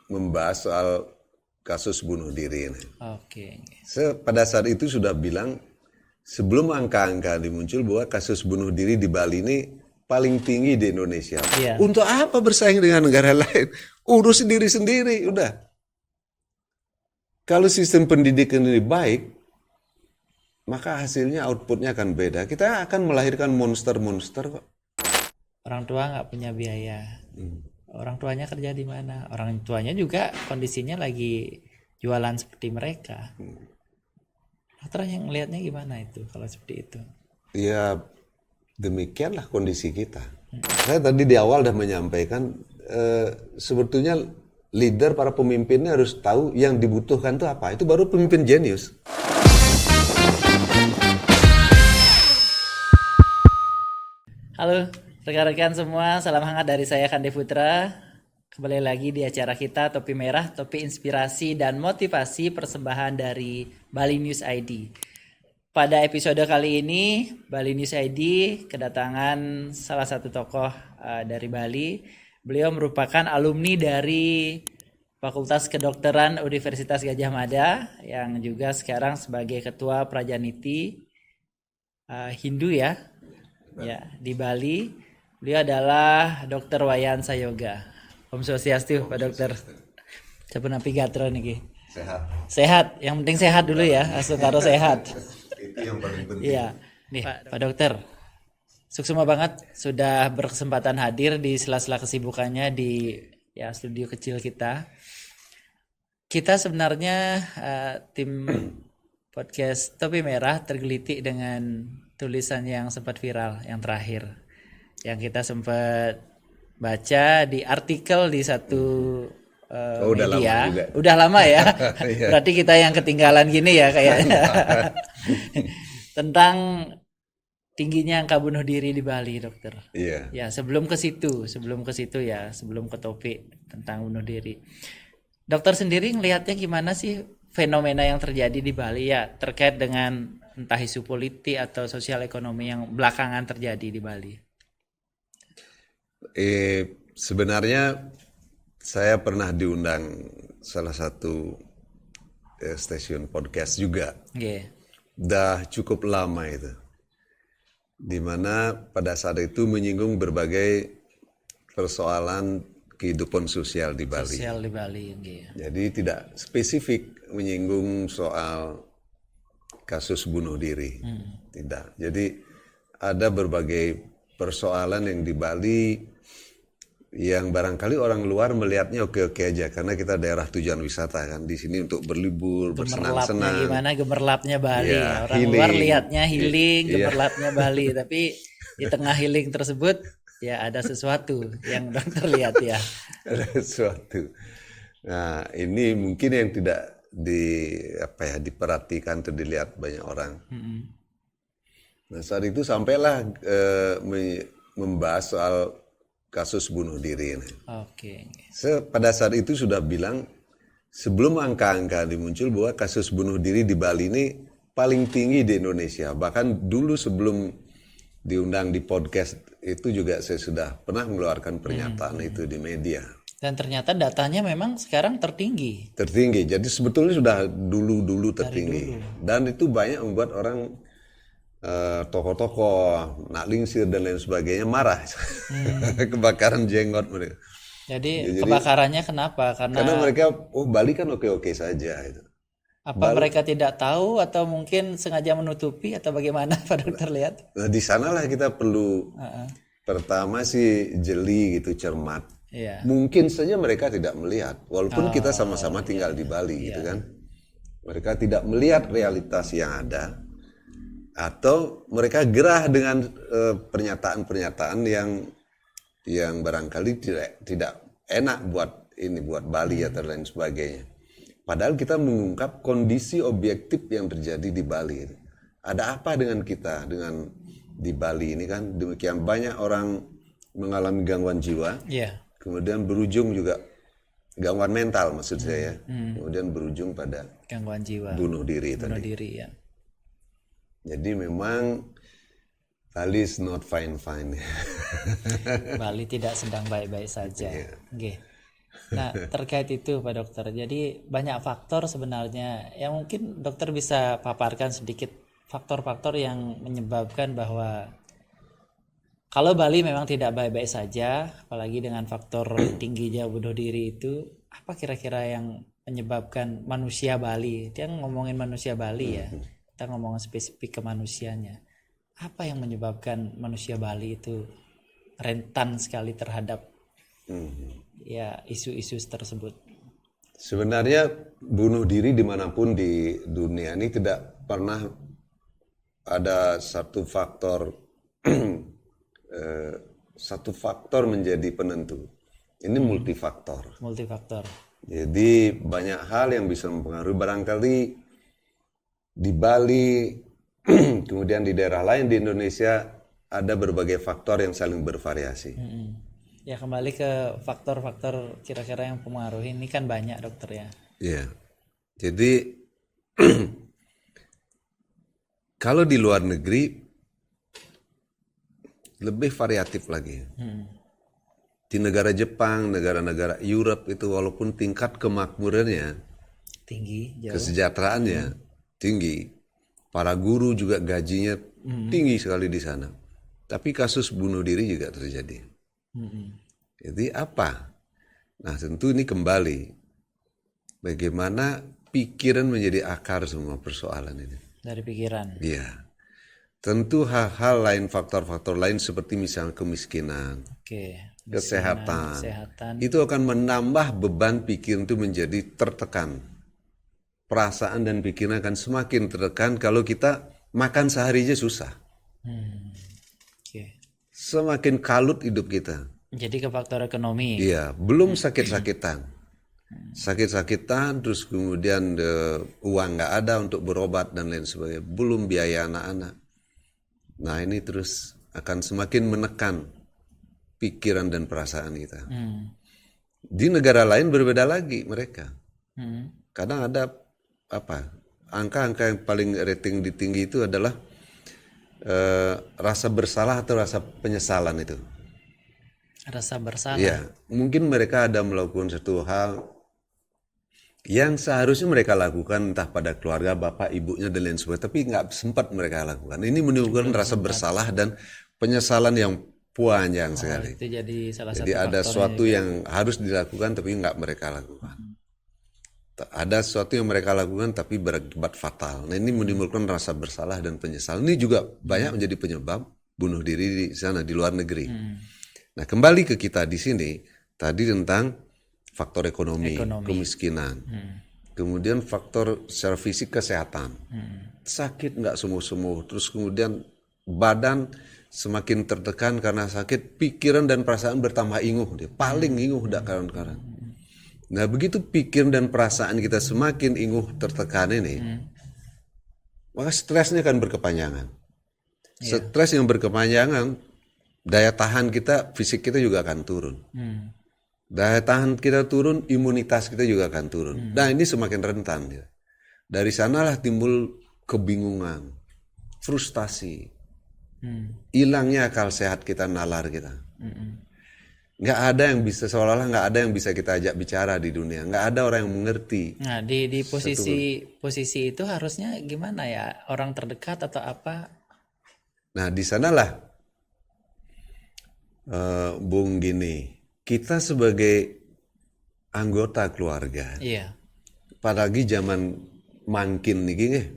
membahas soal kasus bunuh diri ini. Oke. Pada saat itu sudah bilang sebelum angka-angka dimuncul bahwa kasus bunuh diri di Bali ini paling tinggi di Indonesia. Iya. Untuk apa bersaing dengan negara lain? Urus sendiri-sendiri, udah. Kalau sistem pendidikan ini baik, maka hasilnya outputnya akan beda. Kita akan melahirkan monster-monster kok. Orang tua nggak punya biaya. Orang tuanya kerja di mana? Orang tuanya juga kondisinya lagi jualan seperti mereka. Dokter yang ngelihatnya gimana itu kalau seperti itu? Ya demikianlah kondisi kita. Saya tadi di awal sudah menyampaikan sebetulnya leader, para pemimpinnya harus tahu yang dibutuhkan itu apa. Itu baru pemimpin jenius. Halo rekan-rekan semua, salam hangat dari saya Kande Putra. Kembali lagi di acara kita Topi Merah, Topi Inspirasi dan Motivasi persembahan dari Bali News ID. Pada episode kali ini, Bali News ID kedatangan salah satu tokoh dari Bali. Beliau merupakan alumni dari Fakultas Kedokteran Universitas Gadjah Mada yang juga sekarang sebagai Ketua Prajaniti Hindu ya di Bali. Beliau adalah Dr. Wayan Sayoga. Om Swastiastu Pak Dokter. Sampun api gatro niki. Sehat. Yang penting sehat dulu ya, asal karo sehat. Itu yang paling penting. Iya. Nih, Pak Dokter. Suksema banget sudah berkesempatan hadir di sela-sela kesibukannya di studio kecil kita. Kita sebenarnya tim podcast Topi Merah tergelitik dengan tulisan yang sempat viral yang terakhir. Yang kita sempat baca di artikel di satu udah media. lama juga. Udah lama ya. Berarti kita yang ketinggalan gini ya kayaknya. Tentang tingginya angka bunuh diri di Bali, Dokter. Iya. Ya, sebelum ke situ ya, sebelum ke topik tentang bunuh diri. Dokter sendiri ngelihatnya gimana sih fenomena yang terjadi di Bali ya terkait dengan entah isu politik atau sosial ekonomi yang belakangan terjadi di Bali? Sebenarnya saya pernah diundang salah satu stasiun podcast juga. Okay. Dah cukup lama itu. Dimana pada saat itu menyinggung berbagai persoalan kehidupan sosial di Bali. Okay. Jadi tidak spesifik menyinggung soal kasus bunuh diri. Tidak. Jadi ada berbagai persoalan yang di Bali yang barangkali orang luar melihatnya oke-oke aja karena kita daerah tujuan wisata kan, di sini untuk berlibur, bersenang-senang. Gimana gemerlapnya Bali ya, orang healing. Luar lihatnya healing, gemerlapnya Bali, tapi di tengah healing tersebut ya ada sesuatu yang dokter lihat ya. Ada sesuatu. Nah, ini mungkin yang tidak diperhatikan atau dilihat banyak orang. Nah, saat itu sampailah membahas soal kasus bunuh diri ini. Oke. Pada saat itu sudah bilang sebelum angka-angka dimuncul bahwa kasus bunuh diri di Bali ini paling tinggi di Indonesia. Bahkan dulu sebelum diundang di podcast itu juga saya sudah pernah mengeluarkan pernyataan itu di media. Dan ternyata datanya memang sekarang tertinggi. Tertinggi. Jadi sebetulnya sudah dulu tertinggi. Dan itu banyak membuat orang tokoh-tokoh, nak lingsir dan lain sebagainya marah. Kebakaran jenggot mereka. Jadi kebakarannya kenapa? Karena mereka, Bali kan oke-oke saja. Itu. Apa mereka tidak tahu atau mungkin sengaja menutupi atau bagaimana Pak Dokter lihat? Nah di sanalah kita perlu pertama sih jeli gitu, cermat. Iya. Mungkin saja mereka tidak melihat, walaupun kita sama-sama tinggal di Bali gitu kan. Mereka tidak melihat realitas yang ada. Atau mereka gerah dengan pernyataan-pernyataan yang barangkali tidak enak buat Bali atau lain sebagainya. Padahal kita mengungkap kondisi objektif yang terjadi di Bali. Ada apa dengan kita dengan di Bali ini kan demikian banyak orang mengalami gangguan jiwa. Kemudian berujung juga gangguan mental maksud saya. Kemudian berujung pada gangguan jiwa. Bunuh diri ya. Jadi memang Bali is not fine. Bali tidak sedang baik-baik saja. Okay. Nah, terkait itu Pak Dokter. Jadi banyak faktor sebenarnya yang mungkin dokter bisa paparkan sedikit faktor-faktor yang menyebabkan bahwa kalau Bali memang tidak baik-baik saja, apalagi dengan faktor tingginya bunuh diri itu, apa kira-kira yang menyebabkan manusia Bali? Dia ngomongin manusia Bali ya. Kita ngomong spesifik ke manusianya. Apa yang menyebabkan manusia Bali itu rentan sekali terhadap ya isu-isu tersebut? Sebenarnya bunuh diri dimanapun di dunia ini tidak pernah ada satu faktor menjadi penentu. Ini multifaktor. Multifaktor. Jadi banyak hal yang bisa mempengaruhi. Barangkali di Bali, kemudian di daerah lain di Indonesia ada berbagai faktor yang saling bervariasi. Ya kembali ke faktor-faktor kira-kira yang mempengaruhi ini kan banyak dokter ya. Ya, jadi kalau di luar negeri lebih variatif lagi. Di negara Jepang, negara-negara Europe itu walaupun tingkat kemakmurannya, Tinggi, jauh. kesejahteraannya tinggi, para guru juga gajinya tinggi sekali di sana. Tapi kasus bunuh diri juga terjadi. Jadi apa? Nah tentu ini kembali bagaimana pikiran menjadi akar semua persoalan ini. Dari pikiran. Iya. Tentu hal-hal lain, faktor-faktor lain seperti misalnya kemiskinan, Oke. kesehatan, itu akan menambah beban pikiran itu menjadi tertekan. Perasaan dan pikiran akan semakin tertekan kalau kita makan sehari aja susah. Oke. Semakin kalut hidup kita. Jadi ke faktor ekonomi. Iya, belum sakit-sakitan. Sakit-sakitan, terus kemudian uang nggak ada untuk berobat dan lain sebagainya. Belum biaya anak-anak. Nah ini terus akan semakin menekan pikiran dan perasaan kita. Di negara lain berbeda lagi mereka. Kadang ada angka-angka yang paling rating tinggi itu adalah rasa bersalah atau rasa penyesalan itu. Rasa bersalah. Ya, mungkin mereka ada melakukan satu hal yang seharusnya mereka lakukan entah pada keluarga, bapak, ibunya dan lain sebagainya, tapi nggak sempat mereka lakukan. Ini menimbulkan rasa bersalah dan penyesalan yang panjang sekali. Itu jadi salah Jadi satu ada faktornya sesuatu juga. yang harus dilakukan tapi nggak mereka lakukan. Ada sesuatu yang mereka lakukan tapi berakibat fatal. Nah ini menimbulkan rasa bersalah dan penyesalan. Ini juga banyak menjadi penyebab bunuh diri di sana, di luar negeri. Nah kembali ke kita di sini, tadi tentang faktor ekonomi. Kemiskinan. Kemudian faktor secara fisik kesehatan. Sakit nggak sembuh-sembuh. Terus kemudian badan semakin tertekan karena sakit, pikiran dan perasaan bertambah inguh. Dia paling inguh dak karan-karan. Nah begitu pikiran dan perasaan kita semakin inguh tertekan ini, maka stresnya akan berkepanjangan. Stres yang berkepanjangan, daya tahan kita, fisik kita juga akan turun. Daya tahan kita turun, imunitas kita juga akan turun. Nah ini semakin rentan. Ya. Dari sanalah timbul kebingungan, frustasi, hilangnya akal sehat kita, nalar kita. Nggak ada yang bisa, seolah-olah nggak ada yang bisa kita ajak bicara di dunia. Nggak ada orang yang mengerti. Nah di posisi itu harusnya gimana ya, orang terdekat atau apa? Nah di sanalah Bung gini, kita sebagai anggota keluarga, Iya. apalagi zaman mangkin nih,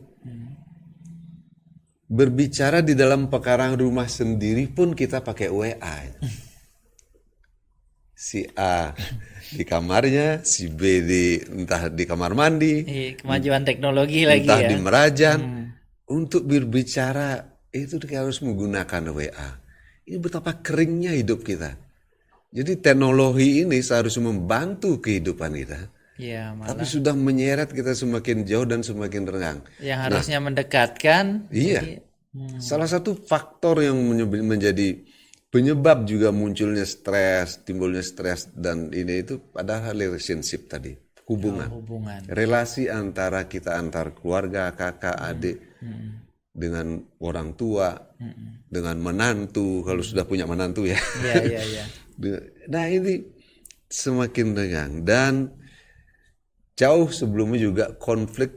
berbicara di dalam pekarang rumah sendiri pun kita pakai WA. Si A di kamarnya, si B entah di kamar mandi, Kemajuan teknologi lagi entah ya. di Merajan. Untuk berbicara itu kita harus menggunakan WA. Ini betapa keringnya hidup kita. Jadi teknologi ini seharusnya membantu kehidupan kita. Iya, malah Tapi sudah menyeret kita semakin jauh dan semakin renggang. yang harusnya mendekatkan. Iya. Salah satu faktor yang menjadi penyebab juga munculnya stres, timbulnya stres dan ini itu pada relationship tadi, hubungan. Relasi antara kita antar keluarga, kakak, adik dengan orang tua, dengan menantu kalau sudah punya menantu ya. Iya. Nah ini semakin renggang. Dan jauh sebelumnya juga konflik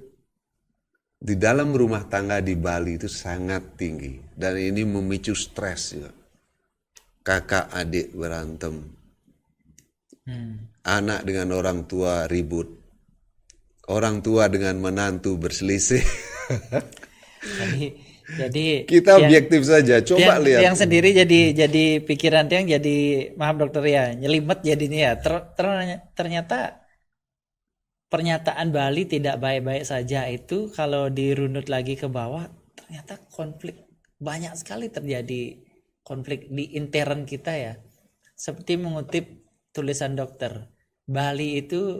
di dalam rumah tangga di Bali itu sangat tinggi. Dan ini memicu stres juga. Kakak adik berantem. Anak dengan orang tua ribut. Orang tua dengan menantu berselisih. Jadi Kita objektif saja, coba lihat. Yang sendiri jadi pikiran Tiang jadi, maaf dokter ya, nyelimet jadinya ya. Ternyata pernyataan Bali tidak baik-baik saja itu kalau dirunut lagi ke bawah, ternyata konflik banyak sekali terjadi, konflik di intern kita ya. Seperti mengutip tulisan dokter, Bali itu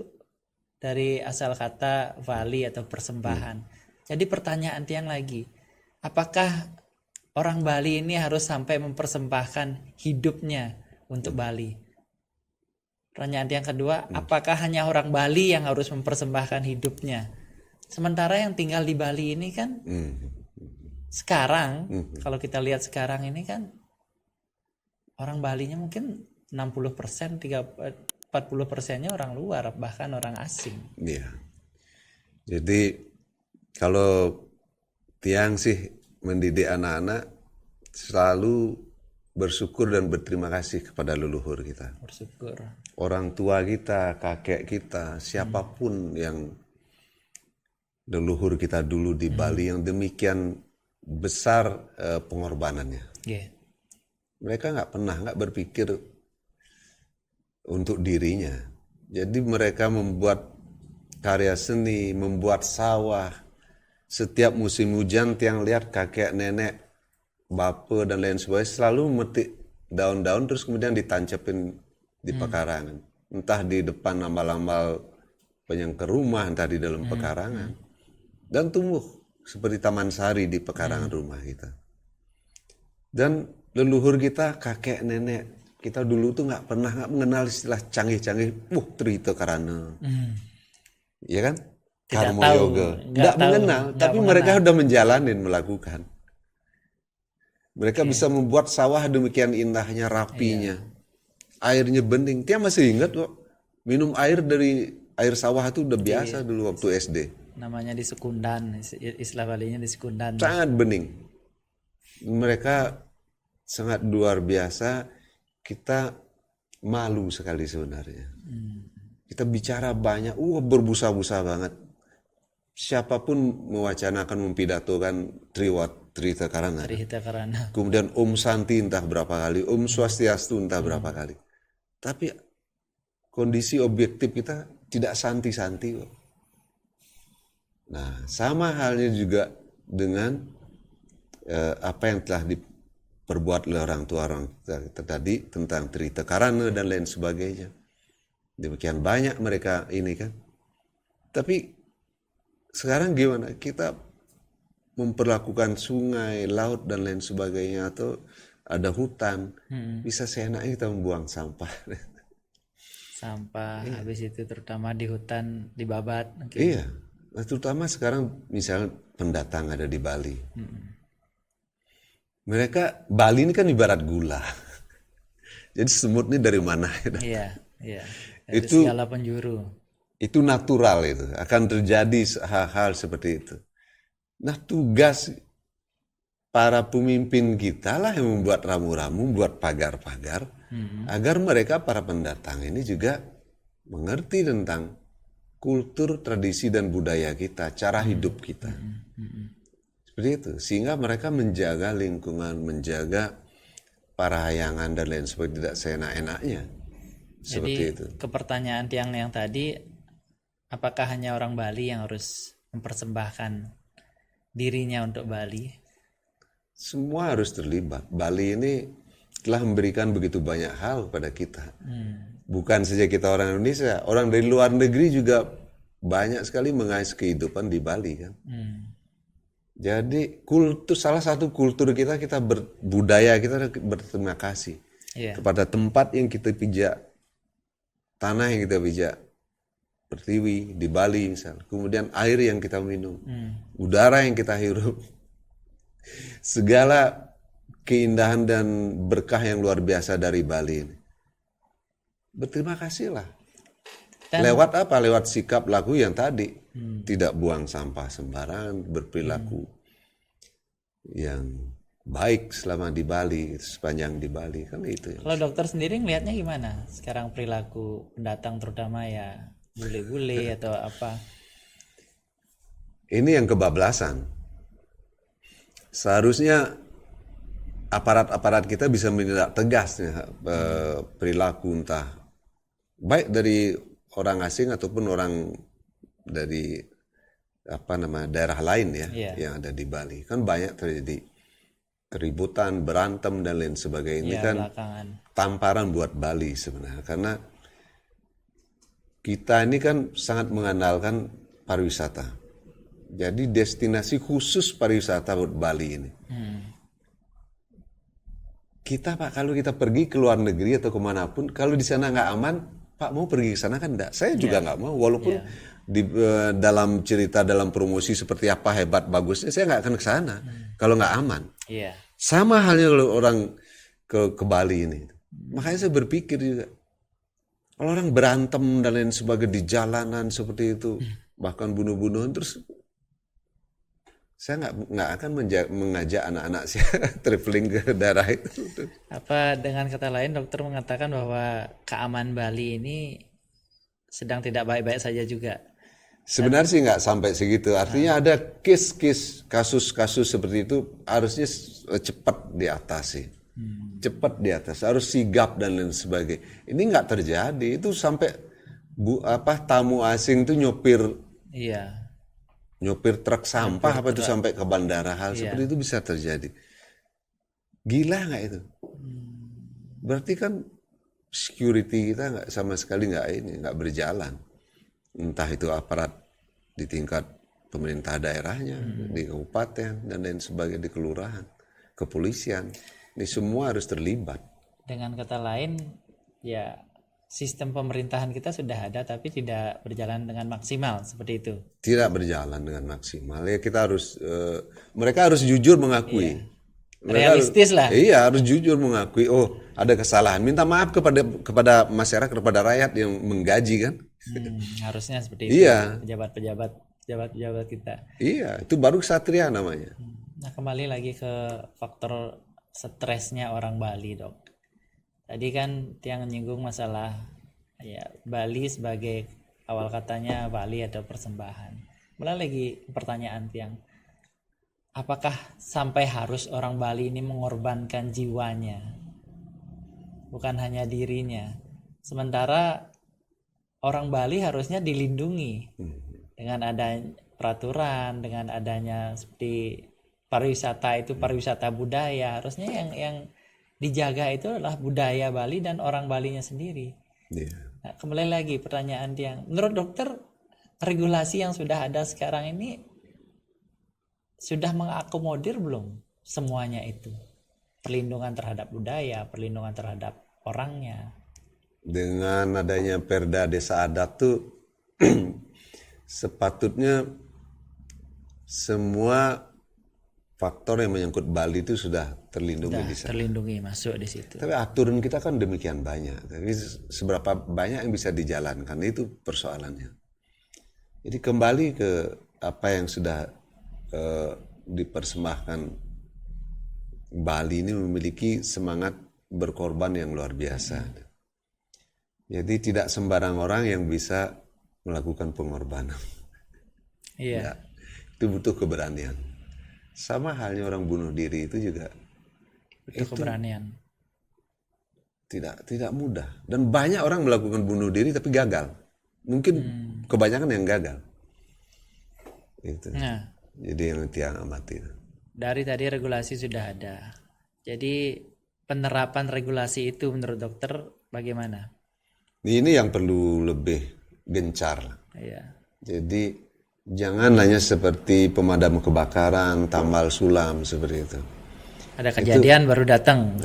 dari asal kata Vali atau persembahan. Jadi pertanyaan Tiang lagi, apakah orang Bali ini harus sampai mempersembahkan hidupnya untuk Bali? Pertanyaan yang kedua, apakah hanya orang Bali yang harus mempersembahkan hidupnya? Sementara yang tinggal di Bali ini kan sekarang, kalau kita lihat sekarang ini kan orang Balinya mungkin 60%, 40%-nya orang luar, bahkan orang asing. Iya. Jadi kalau Tiang sih mendidik anak-anak selalu bersyukur dan berterima kasih kepada leluhur kita. Bersyukur. Orang tua kita, kakek kita, siapapun yang leluhur kita dulu di Bali yang demikian besar pengorbanannya. Yeah. Mereka nggak berpikir untuk dirinya. Jadi mereka membuat karya seni, membuat sawah. Setiap musim hujan Tiang lihat kakek, nenek, bapak dan lain sebagainya selalu memetik daun-daun terus kemudian ditancepin di pekarangan. Entah di depan ambal-ambal penyangga rumah, entah di dalam pekarangan. Dan tumbuh seperti taman sari di pekarangan rumah kita. Dan leluhur kita, kakek, nenek, kita dulu tuh nggak mengenal istilah canggih-canggih. Trita karana. Iya kan? Karma yoga. Nggak mengenal, tapi mereka udah menjalanin, melakukan. Mereka bisa membuat sawah demikian indahnya, rapinya. Airnya bening. Dia masih ingat kok. Minum air dari air sawah itu udah biasa dulu waktu SD. Namanya di Sekundan, istilah Balinya di Sekundan. Sangat bening. Mereka sangat luar biasa. Kita malu sekali sebenarnya. Kita bicara banyak, berbusa-busa banget. Siapapun mewacanakan, mempidatokan Trita Karana. Kemudian Om Santi entah berapa kali, Om Swastiastu entah berapa kali. Tapi kondisi objektif kita tidak santi-santi kok. Nah, sama halnya juga dengan apa yang telah diperbuat oleh orang tua kita tadi tentang Trita Karana dan lain sebagainya. Demikian banyak mereka ini kan. Tapi sekarang gimana? Kita memperlakukan sungai, laut dan lain sebagainya, atau ada hutan, bisa seenaknya kita membuang sampah. Habis itu terutama di hutan, di babat. Iya, nah, terutama sekarang misalnya pendatang ada di Bali. Mereka, Bali ini kan ibarat gula. Jadi semut ini dari mana? Iya. Dari segala penjuru. Itu natural, itu akan terjadi hal-hal seperti itu. Nah, tugas para pemimpin kita lah yang membuat ramu-ramu, membuat pagar-pagar, agar mereka para pendatang ini juga mengerti tentang kultur, tradisi dan budaya kita, cara hidup kita. Seperti itu, sehingga mereka menjaga lingkungan, menjaga parahayangan dan lain sebagainya tidak seenak-enaknya. Seperti itu. Ke pertanyaan Tiang yang tadi, apakah hanya orang Bali yang harus mempersembahkan dirinya untuk Bali? Semua harus terlibat. Bali ini telah memberikan begitu banyak hal kepada kita. Bukan saja kita orang Indonesia, orang dari luar negeri juga banyak sekali mengais kehidupan di Bali kan. Jadi salah satu kultur kita budaya kita berterima kasih kepada tempat yang kita pijak, tanah yang kita pijak, Pertiwi di Bali misalnya, kemudian air yang kita minum, udara yang kita hirup, segala keindahan dan berkah yang luar biasa dari Bali ini. berterima kasihlah. Dan- Lewat apa? Lewat sikap laku yang tadi. Tidak buang sampah sembarangan, berperilaku yang baik selama di Bali, sepanjang di Bali, kan itu. Kalau dokter sendiri ngelihatnya gimana sekarang perilaku pendatang terutama ya bule-bule atau apa? Ini yang kebablasan. Seharusnya aparat-aparat kita bisa menindak tegas perilaku entah baik dari orang asing ataupun orang dari daerah lain ya yang ada di Bali. Kan banyak terjadi keributan, berantem dan lain sebagainya. Ini kan Belakangan. tamparan buat Bali sebenarnya, karena kita ini kan sangat mengandalkan pariwisata. Jadi destinasi khusus pariwisata buat Bali ini. Kita Pak, kalau kita pergi ke luar negeri atau kemanapun, kalau di sana nggak aman, Pak mau pergi ke sana kan enggak? Saya juga nggak mau, walaupun di dalam cerita, dalam promosi seperti apa hebat bagusnya, saya nggak akan ke sana kalau nggak aman. Iya. Sama halnya kalau orang ke Bali ini. Makanya saya berpikir juga, kalau orang berantem dan lain sebagainya di jalanan seperti itu, bahkan bunuh-bunuhan, terus saya nggak akan mengajak anak-anak saya traveling ke daerah itu. Apa dengan kata lain dokter mengatakan bahwa keamanan Bali ini sedang tidak baik-baik saja juga? Sebenarnya sih nggak sampai segitu. Artinya ada kasus-kasus seperti itu harusnya cepat diatasi. Cepat diatasi, harus sigap dan lain sebagainya. Ini nggak terjadi. Itu sampai tamu asing tuh nyopir truk sampah itu sampai ke bandara, hal seperti itu bisa terjadi. Gila nggak itu? Berarti kan security kita nggak sama sekali nggak berjalan. Entah itu aparat di tingkat pemerintah daerahnya, di kabupaten dan lain sebagainya, di kelurahan, kepolisian, ini semua harus terlibat. Dengan kata lain, ya sistem pemerintahan kita sudah ada tapi tidak berjalan dengan maksimal seperti itu. Tidak berjalan dengan maksimal. Ya kita harus, mereka harus jujur mengakui. Realistis lah. Iya, harus jujur mengakui. Oh, ada kesalahan. Minta maaf kepada masyarakat, kepada rakyat yang menggaji kan. Harusnya seperti itu. Iya. Pejabat kita. Iya, itu baru ksatria namanya. Nah, kembali lagi ke faktor stresnya orang Bali, Dok. Tadi kan Tiang menyinggung masalah ya Bali sebagai awal katanya Bali atau persembahan. Mulai lagi pertanyaan Tiang. Apakah sampai harus orang Bali ini mengorbankan jiwanya? Bukan hanya dirinya. Sementara orang Bali harusnya dilindungi dengan adanya peraturan, dengan adanya seperti pariwisata itu pariwisata budaya. Harusnya yang dijaga itu adalah budaya Bali dan orang Balinya sendiri. Nah, kembali lagi pertanyaan Tiang. Menurut dokter, regulasi yang sudah ada sekarang ini sudah mengakomodir belum semuanya itu? Perlindungan terhadap budaya, perlindungan terhadap orangnya. Dengan adanya Perda Desa Adat tuh sepatutnya semua faktor yang menyangkut Bali itu sudah terlindungi di sana. Terlindungi masuk di situ. Tapi aturan kita kan demikian banyak. Tapi seberapa banyak yang bisa dijalankan itu persoalannya. Jadi kembali ke apa yang sudah dipersembahkan, Bali ini memiliki semangat berkorban yang luar biasa. Jadi tidak sembarang orang yang bisa melakukan pengorbanan. Iya. Ya, itu butuh keberanian. Sama halnya orang bunuh diri itu juga Itu keberanian. Tidak mudah. Dan banyak orang melakukan bunuh diri tapi gagal. Mungkin kebanyakan yang gagal. Itu. Nah, Jadi yang Tiang amati. dari tadi regulasi sudah ada. Jadi penerapan regulasi itu menurut dokter bagaimana? Ini yang perlu lebih gencar. Iya. Jadi jangan hanya seperti pemadam kebakaran, tambal sulam seperti itu. Ada kejadian baru datang.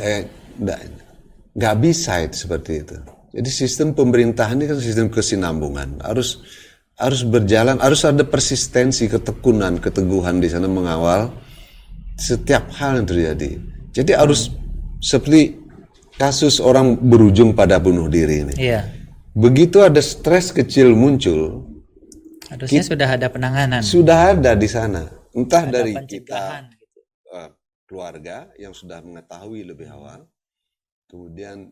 Nggak bisa itu seperti itu. Jadi sistem pemerintahan ini kan sistem kesinambungan. Harus berjalan, harus ada persistensi, ketekunan, keteguhan di sana mengawal setiap hal yang terjadi. Jadi harus seperti kasus orang berujung pada bunuh diri ini. Iya. Begitu ada stres kecil muncul, Harusnya sudah ada penanganan. sudah ada di sana. Entah Ada dari pencegahan kita gitu. keluarga yang sudah mengetahui lebih awal. Kemudian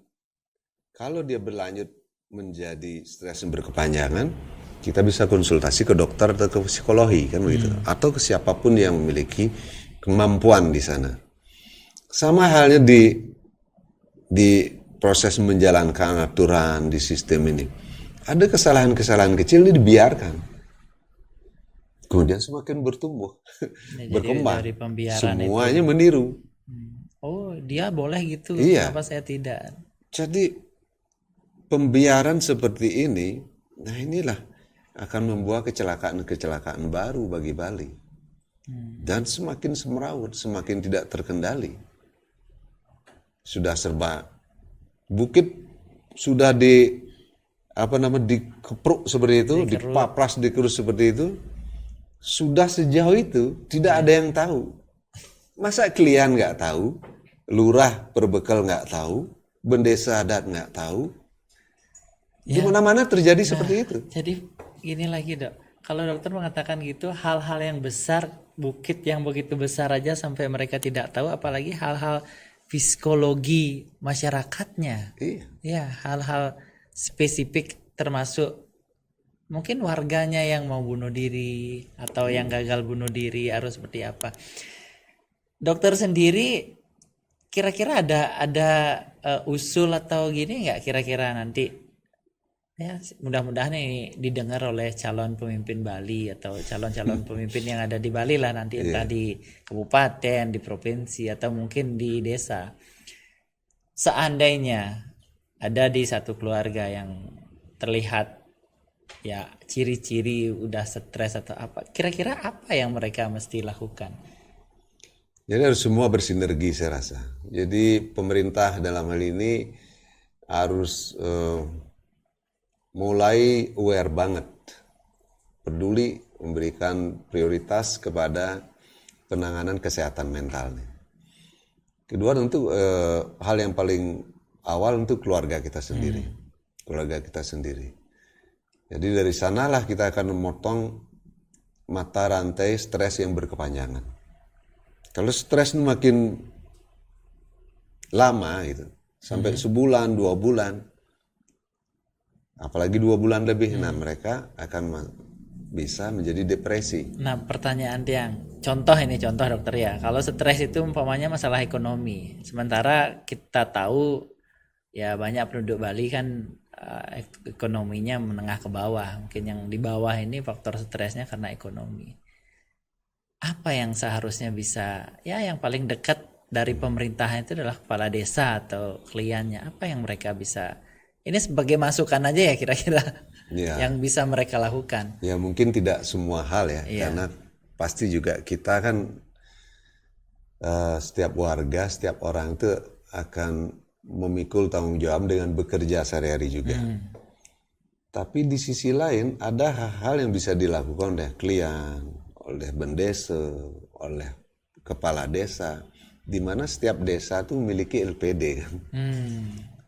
kalau dia berlanjut menjadi stres yang berkepanjangan, kita bisa konsultasi ke dokter atau ke psikologi kan begitu, atau ke siapapun yang memiliki kemampuan di sana. Sama halnya di proses menjalankan aturan di sistem ini. Ada kesalahan-kesalahan kecil ini dibiarkan. Kemudian semakin bertumbuh, Ya, jadi berkembang. dari pembiaran Semuanya meniru. Oh, dia boleh gitu. Iya. Kenapa saya tidak? Jadi pembiaran seperti ini, nah inilah akan membuat kecelakaan-kecelakaan baru bagi Bali. Dan semakin semrawut, semakin tidak terkendali. Sudah serba bukit, sudah dikepruk seperti itu, dipapras, dikerus seperti itu. Sudah sejauh itu tidak ada yang tahu. Masa klien nggak tahu, lurah perbekal nggak tahu, bendesa adat nggak tahu. Di mana-mana terjadi seperti itu. Jadi gini lagi dok, kalau dokter mengatakan gitu, hal-hal yang besar, bukit yang begitu besar aja sampai mereka tidak tahu, apalagi hal-hal psikologi masyarakatnya. Iya. Ya, hal-hal spesifik termasuk mungkin warganya yang mau bunuh diri atau yang gagal bunuh diri harus seperti apa. Dokter sendiri kira-kira ada usul atau gini nggak kira-kira nanti ya mudah-mudahan ini didengar oleh calon pemimpin Bali atau calon-calon pemimpin yang ada di Bali lah nanti entah di kabupaten, di provinsi atau mungkin di desa. Seandainya ada di satu keluarga yang terlihat ya ciri-ciri udah stres atau apa, kira-kira apa yang mereka mesti lakukan? Jadi harus semua bersinergi saya rasa. Jadi pemerintah dalam hal ini harus mulai aware banget, peduli memberikan prioritas kepada penanganan kesehatan mental. Kedua tentu hal yang paling awal untuk keluarga kita sendiri, keluarga kita sendiri. Jadi dari sanalah kita akan memotong mata rantai stres yang berkepanjangan. Kalau stres ini makin lama gitu, sampai sebulan, 2 bulan, apalagi 2 bulan lebih, nah mereka akan bisa menjadi depresi. Nah pertanyaan yang contoh dokter ya, kalau stres itu umpamanya masalah ekonomi, sementara kita tahu ya banyak penduduk Bali kan ekonominya menengah ke bawah, mungkin yang di bawah ini faktor stresnya karena ekonomi. Apa yang seharusnya bisa, ya yang paling dekat dari pemerintah itu adalah kepala desa atau kliennya, apa yang mereka bisa, ini sebagai masukan aja ya kira-kira yang bisa mereka lakukan. Ya mungkin tidak semua hal ya, karena pasti juga kita kan setiap warga, setiap orang itu akan memikul tanggung jawab dengan bekerja sehari-hari juga. Tapi di sisi lain ada hal-hal yang bisa dilakukan oleh klien, oleh bendesa, oleh kepala desa, di mana setiap desa itu memiliki LPD kan.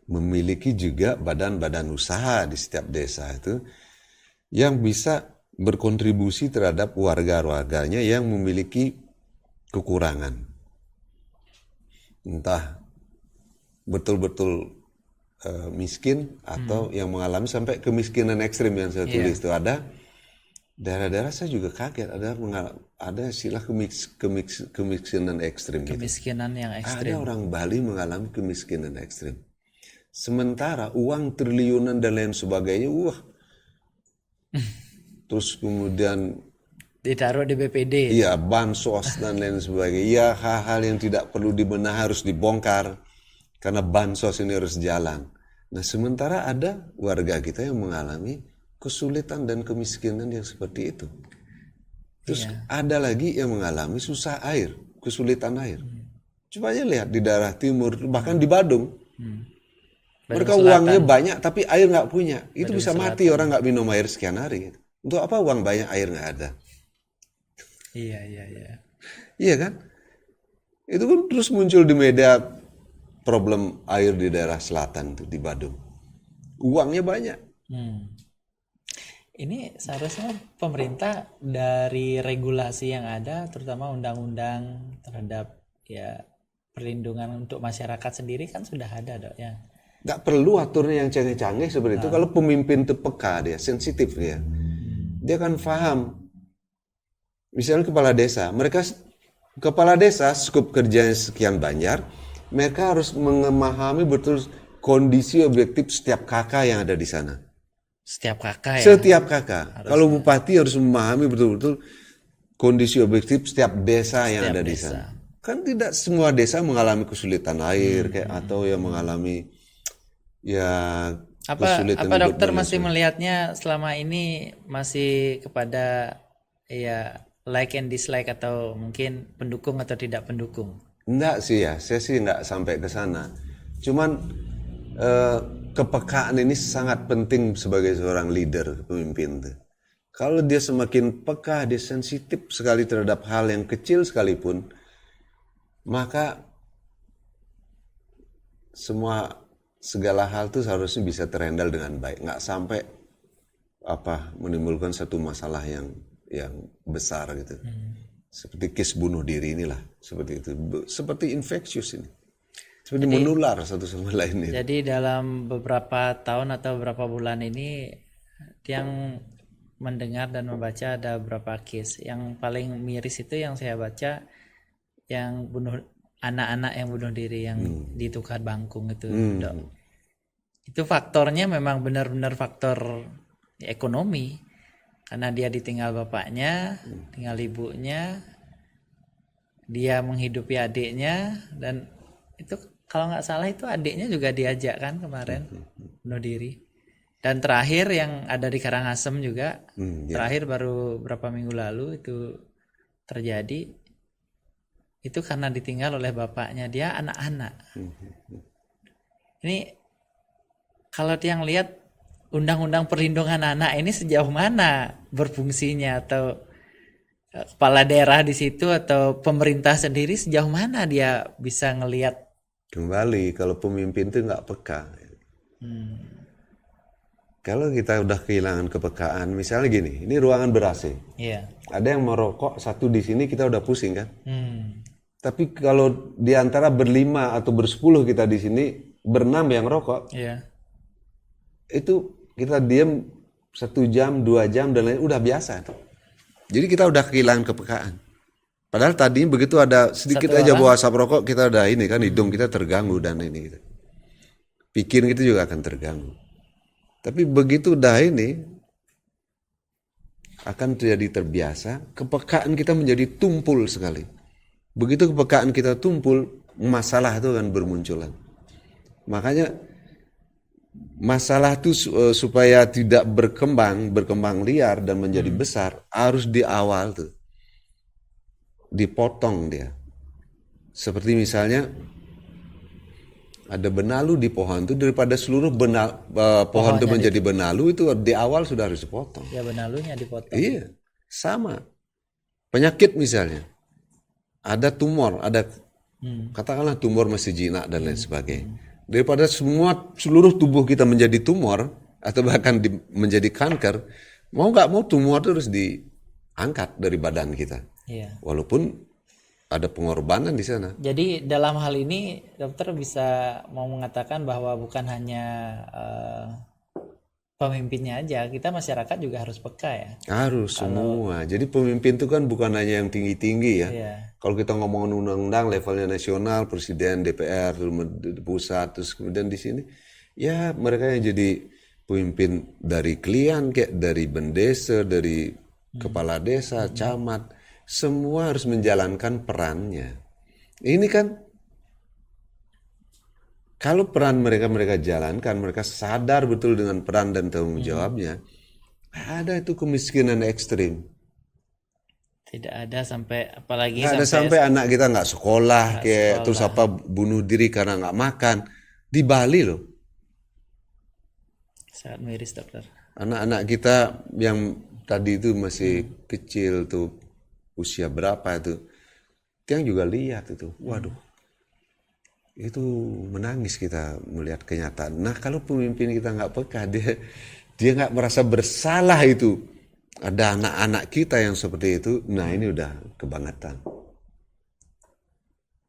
Memiliki juga badan-badan usaha di setiap desa itu yang bisa berkontribusi terhadap warga-warganya yang memiliki kekurangan. Entah betul-betul miskin atau yang mengalami sampai kemiskinan ekstrim yang saya tulis itu ada. Daerah-daerah saya juga kaget ada istilah kemiskinan ekstrim. Kemiskinan gitu. Yang ekstrim. Ada orang Bali mengalami kemiskinan ekstrim. Sementara uang triliunan dan lain sebagainya, terus kemudian ditaruh di BPD. Iya, bansos dan lain sebagainya. Iya, hal-hal yang tidak perlu dibenahi harus dibongkar karena bansos ini harus jalan. Nah, sementara ada warga kita yang mengalami kesulitan dan kemiskinan yang seperti itu. Terus ada lagi yang mengalami susah air, kesulitan air. Coba aja lihat di daerah timur, bahkan di Badung. Mereka uangnya banyak tapi air nggak punya. Itu bisa mati orang nggak minum air sekian hari. Untuk apa uang banyak air nggak ada? Iya. Iya kan? Itu kan terus muncul di media problem air di daerah selatan tuh di Badung. Uangnya banyak. Ini seharusnya pemerintah dari regulasi yang ada, terutama undang-undang terhadap ya perlindungan untuk masyarakat sendiri kan sudah ada, Dok ya. Nggak perlu aturnya yang canggih-canggih seperti itu. Kalau pemimpin itu peka dia, sensitif dia kan paham. Misalnya kepala desa, kepala desa skup kerjanya sekian banyak, mereka harus memahami betul kondisi objektif setiap kakak yang ada di sana. Setiap kakak ya. Setiap kakak. Kalau bupati harus memahami betul-betul kondisi objektif setiap desa yang ada di sana. Kan tidak semua desa mengalami kesulitan air atau yang mengalami kesulitan apa hidup dokter dan lain masih melihatnya selama ini masih kepada ya like and dislike atau mungkin pendukung atau tidak pendukung? Enggak sih ya, saya sih enggak sampai ke sana. Cuman kepekaan ini sangat penting sebagai seorang leader, pemimpin tuh. Kalau dia semakin peka, dia sensitif sekali terhadap hal yang kecil sekalipun, maka segala hal tuh seharusnya bisa terhandle dengan baik, nggak sampai menimbulkan satu masalah yang besar gitu. Seperti case bunuh diri inilah, seperti itu, seperti infectious ini. Seperti menular satu sama lain. Jadi dalam beberapa tahun atau beberapa bulan ini yang mendengar dan membaca ada beberapa case. Yang paling miris itu yang saya baca yang anak-anak yang bunuh diri yang di Tukar Bangkung itu, Dok. Itu faktornya memang benar-benar faktor ekonomi. Karena dia ditinggal bapaknya, tinggal ibunya, dia menghidupi adiknya, dan itu kalau nggak salah itu adiknya juga diajak kan kemarin bunuh diri. Dan terakhir yang ada di Karangasem juga, terakhir baru berapa minggu lalu itu terjadi. Itu karena ditinggal oleh bapaknya, dia anak-anak. Ini kalau yang lihat undang-undang perlindungan anak ini sejauh mana berfungsinya, atau kepala daerah di situ atau pemerintah sendiri sejauh mana dia bisa ngelihat. Kembali, kalau pemimpin itu nggak peka. Kalau kita udah kehilangan kepekaan, misalnya gini, ini ruangan ber-AC. Iya. Ada yang merokok satu di sini, kita udah pusing kan? Tapi kalau di antara berlima atau bersepuluh kita di sini, berenam yang rokok, itu kita diam 1 jam, 2 jam, dan lain udah biasa tuh. Jadi kita udah kehilangan kepekaan. Padahal tadi begitu ada sedikit aja bau asap rokok, kita udah ini kan, hidung kita terganggu dan ini gitu. Pikiran kita juga akan terganggu. Tapi begitu udah ini akan terjadi terbiasa, kepekaan kita menjadi tumpul sekali. Begitu kepekaan kita tumpul, masalah itu akan bermunculan. Makanya masalah itu supaya tidak berkembang liar dan menjadi besar, harus di awal tuh dipotong dia. Seperti misalnya ada benalu di pohon itu, daripada seluruh pohon itu menjadi benalu, itu di awal sudah harus dipotong. Ya, benalunya dipotong. Iya, sama. Penyakit misalnya, ada tumor, ada katakanlah tumor masih jinak dan lain sebagainya. Daripada seluruh tubuh kita menjadi tumor atau bahkan menjadi kanker, mau nggak mau tumor itu harus diangkat dari badan kita. Iya. Walaupun ada pengorbanan di sana. Jadi dalam hal ini dokter bisa mau mengatakan bahwa bukan hanya pemimpinnya aja, kita masyarakat juga harus peka ya. Harus semua. Jadi pemimpin itu kan bukan hanya yang tinggi-tinggi ya. Iya. Kalau kita ngomongin undang-undang levelnya nasional, presiden, DPR, pusat, terus kemudian di sini, ya mereka yang jadi pemimpin dari klien, kayak dari bendesa, dari kepala desa, camat, semua harus menjalankan perannya. Ini kan kalau peran mereka jalankan, mereka sadar betul dengan peran dan tanggung jawabnya, ada itu kemiskinan ekstrim. Tidak ada sampai, apalagi Nggak ada sampai anak kita nggak sekolah, terus bunuh diri karena nggak makan. Di Bali loh. Sangat miris dokter. Anak-anak kita yang tadi itu masih kecil tuh, usia berapa itu, yang juga lihat itu, waduh. itu menangis kita melihat kenyataan. Nah, kalau pemimpin kita nggak peka, dia nggak merasa bersalah itu. Ada anak-anak kita yang seperti itu, nah ini udah kebangetan.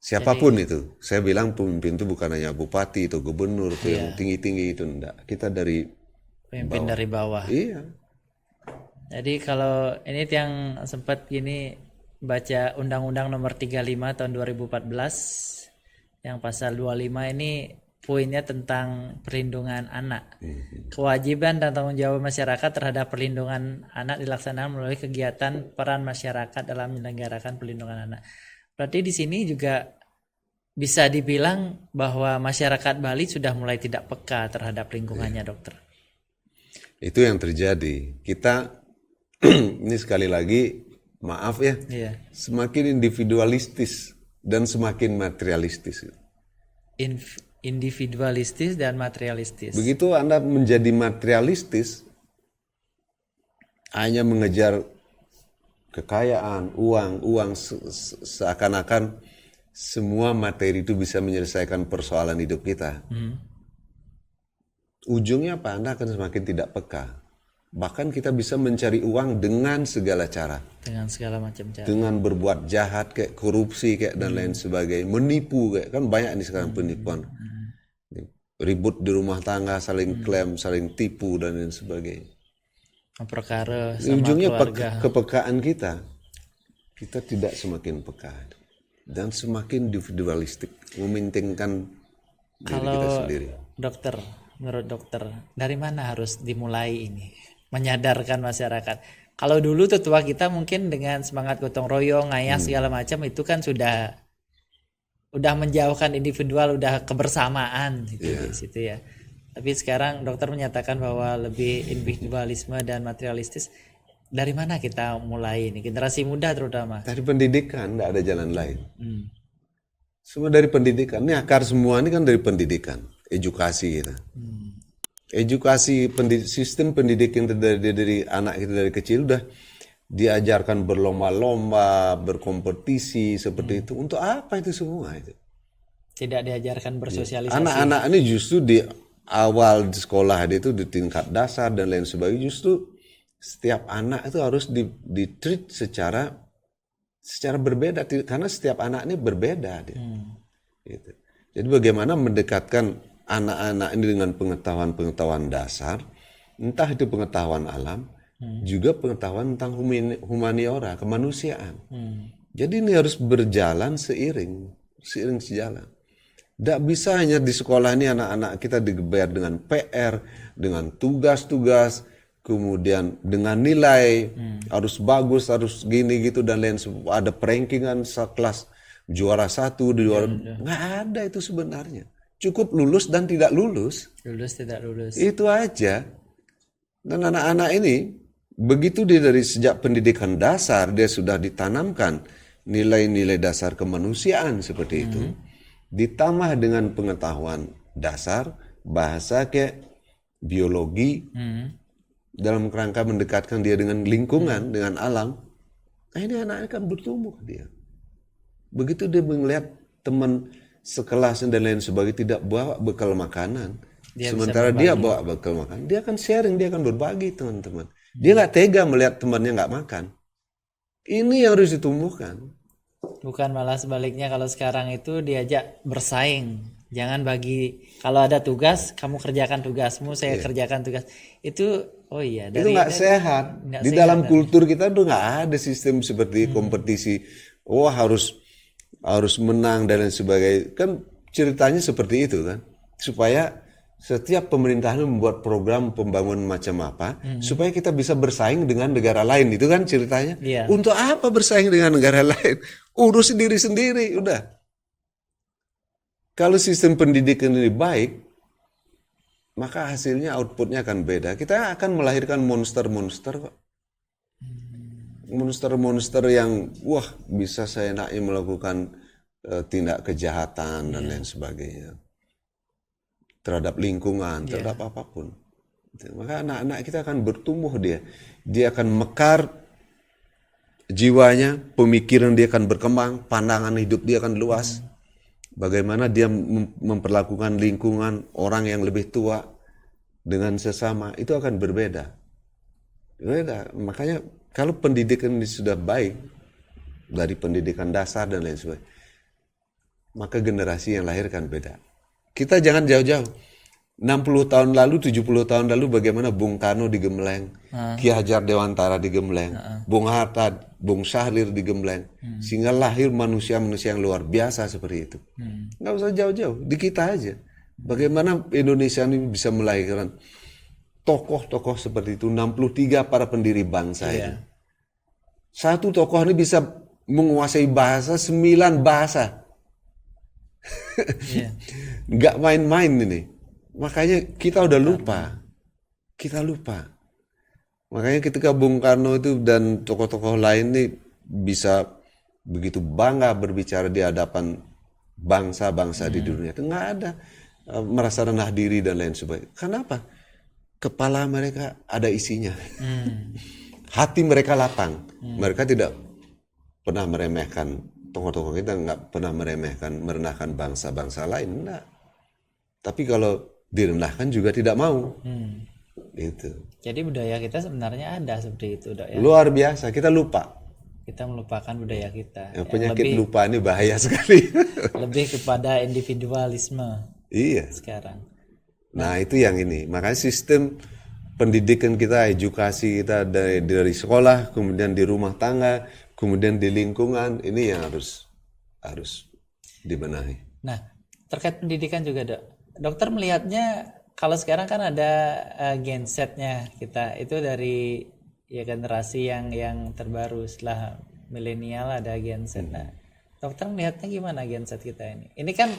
Siapapun itu, saya bilang pemimpin itu bukan hanya bupati itu, gubernur itu yang tinggi-tinggi itu, enggak. Kita dari Pemimpin dari bawah. Iya. Jadi kalau ini yang sempat gini baca Undang-Undang Nomor 35 tahun 2014 yang pasal 25 ini poinnya tentang perlindungan anak. Kewajiban dan tanggung jawab masyarakat terhadap perlindungan anak dilaksanakan melalui kegiatan peran masyarakat dalam menyelenggarakan perlindungan anak. Berarti di sini juga bisa dibilang bahwa masyarakat Bali sudah mulai tidak peka terhadap lingkungannya, dokter. Itu yang terjadi. Kita ini sekali lagi maaf ya, semakin individualistis dan semakin materialistis. Individualistis dan materialistis. Begitu Anda menjadi materialistis, hanya mengejar kekayaan, uang, seakan-akan semua materi itu bisa menyelesaikan persoalan hidup kita. Ujungnya apa? Anda akan semakin tidak peka. Bahkan kita bisa mencari uang dengan segala cara. Dengan segala macam cara. Dengan berbuat jahat, kayak korupsi, kayak dan lain sebagainya. Menipu, kayak kan banyak nih sekarang penipuan. Ribut di rumah tangga, saling klaim, saling tipu dan lain sebagainya. Perkara sama ujungnya keluarga. kepekaan kita tidak semakin peka dan semakin individualistik, mementingkan diri kita sendiri. Dokter, menurut dokter, dari mana harus dimulai ini menyadarkan masyarakat? Kalau dulu tetua kita mungkin dengan semangat gotong royong, ngayah segala macam itu kan sudah menjauhkan individual, udah kebersamaan gitu di situ ya. Tapi sekarang dokter menyatakan bahwa lebih individualisme dan materialistis. Dari mana kita mulai ini? Generasi muda terutama. Dari pendidikan, nggak ada jalan lain. Semua dari pendidikan. Ini akar semua ini kan dari pendidikan, edukasi kita. Edukasi sistem pendidikan dari anak kita dari kecil udah diajarkan berlomba-lomba, berkompetisi seperti itu. Untuk apa itu semua itu? Tidak diajarkan bersosialisasi. Anak-anak ini justru di awal di sekolah itu di tingkat dasar dan lain sebagainya, justru setiap anak itu harus di-treat secara berbeda karena setiap anak ini berbeda dia. Gitu. Jadi bagaimana mendekatkan anak-anak ini dengan pengetahuan dasar, entah itu pengetahuan alam, juga pengetahuan tentang humaniora, kemanusiaan. Jadi ini harus berjalan seiring sejalan. Tidak bisa hanya di sekolah ini anak-anak kita digeber dengan PR, dengan tugas-tugas, kemudian dengan nilai, harus bagus, harus gini gitu dan lain sebagainya. Ada perankingan kelas juara 1, juara nggak ada itu sebenarnya. Cukup lulus dan tidak lulus. Lulus tidak lulus. Itu aja. Dan anak-anak ini begitu dia dari sejak pendidikan dasar dia sudah ditanamkan nilai-nilai dasar kemanusiaan seperti itu. Ditambah dengan pengetahuan dasar, bahasa kayak biologi, dalam kerangka mendekatkan dia dengan lingkungan, dengan alam. Nah ini anak akan bertumbuh dia. Begitu dia melihat teman sekelas dan lain sebagainya tidak bawa bekal makanan, sementara dia bawa bekal makanan, dia akan sharing, dia akan berbagi teman-teman. Dia nggak tega melihat temannya nggak makan. Ini yang harus ditumbuhkan. Bukan malah sebaliknya, kalau sekarang itu diajak bersaing. Jangan bagi, kalau ada tugas kamu kerjakan tugasmu, saya kerjakan tugas. Itu itu nggak sehat. Di dalam kultur kita tuh nggak ada sistem seperti kompetisi. Harus menang dan lain sebagainya. Kan ceritanya seperti itu kan. Supaya setiap pemerintahan membuat program pembangunan macam apa supaya kita bisa bersaing dengan negara lain, itu kan ceritanya. Untuk apa bersaing dengan negara lain? Urus diri sendiri udah. Kalau sistem pendidikan ini baik, maka hasilnya outputnya akan beda. Kita akan melahirkan monster-monster kok. Monster-monster yang bisa seenaknya melakukan tindak kejahatan dan lain sebagainya. Terhadap lingkungan, terhadap apapun. Maka anak-anak kita akan bertumbuh dia akan mekar jiwanya, pemikiran dia akan berkembang, pandangan hidup dia akan luas. bagaimana dia memperlakukan lingkungan, orang yang lebih tua dengan sesama, itu akan berbeda. Berbeda. Makanya kalau pendidikan ini sudah baik, dari pendidikan dasar dan lain sebagainya, maka generasi yang lahir kan beda. Kita jangan jauh-jauh. 60 tahun lalu, 70 tahun lalu bagaimana Bung Karno di Gemleng, Ki Hajar Dewantara di Gemleng, Bung Hatta, Bung Syahrir di Gemleng, sehingga lahir manusia-manusia yang luar biasa seperti itu. Nggak usah jauh-jauh, di kita aja. Bagaimana Indonesia ini bisa melahirkan tokoh-tokoh seperti itu, 63 para pendiri bangsa itu. Satu tokoh ini bisa menguasai bahasa 9 bahasa. Nggak main-main ini. Makanya kita udah lupa. Kita lupa. Makanya ketika Bung Karno itu dan tokoh-tokoh lain ini bisa begitu bangga berbicara di hadapan bangsa-bangsa di dunia. Itu nggak ada merasa rendah diri dan lain sebagainya. Kenapa? Kepala mereka ada isinya. Hati mereka lapang. Mereka tidak pernah meremehkan tokoh-tokoh kita, nggak pernah merendahkan bangsa-bangsa lain. Enggak. Tapi kalau direndahkan juga tidak mau. Itu. Jadi budaya kita sebenarnya ada seperti itu, Dok, ya. Luar biasa, kita lupa. Kita melupakan budaya kita. Ya, penyakit lupa ini bahaya sekali. Lebih kepada individualisme. Iya. Sekarang. Nah, itu yang ini. Makanya sistem pendidikan kita, edukasi kita dari sekolah, kemudian di rumah tangga, kemudian di lingkungan, ini yang harus dibenahi. Nah, terkait pendidikan juga, Dok. Dokter melihatnya kalau sekarang kan ada gensetnya kita itu dari ya generasi yang terbaru setelah milenial ada genset. Nah, dokter melihatnya gimana genset kita ini? Ini kan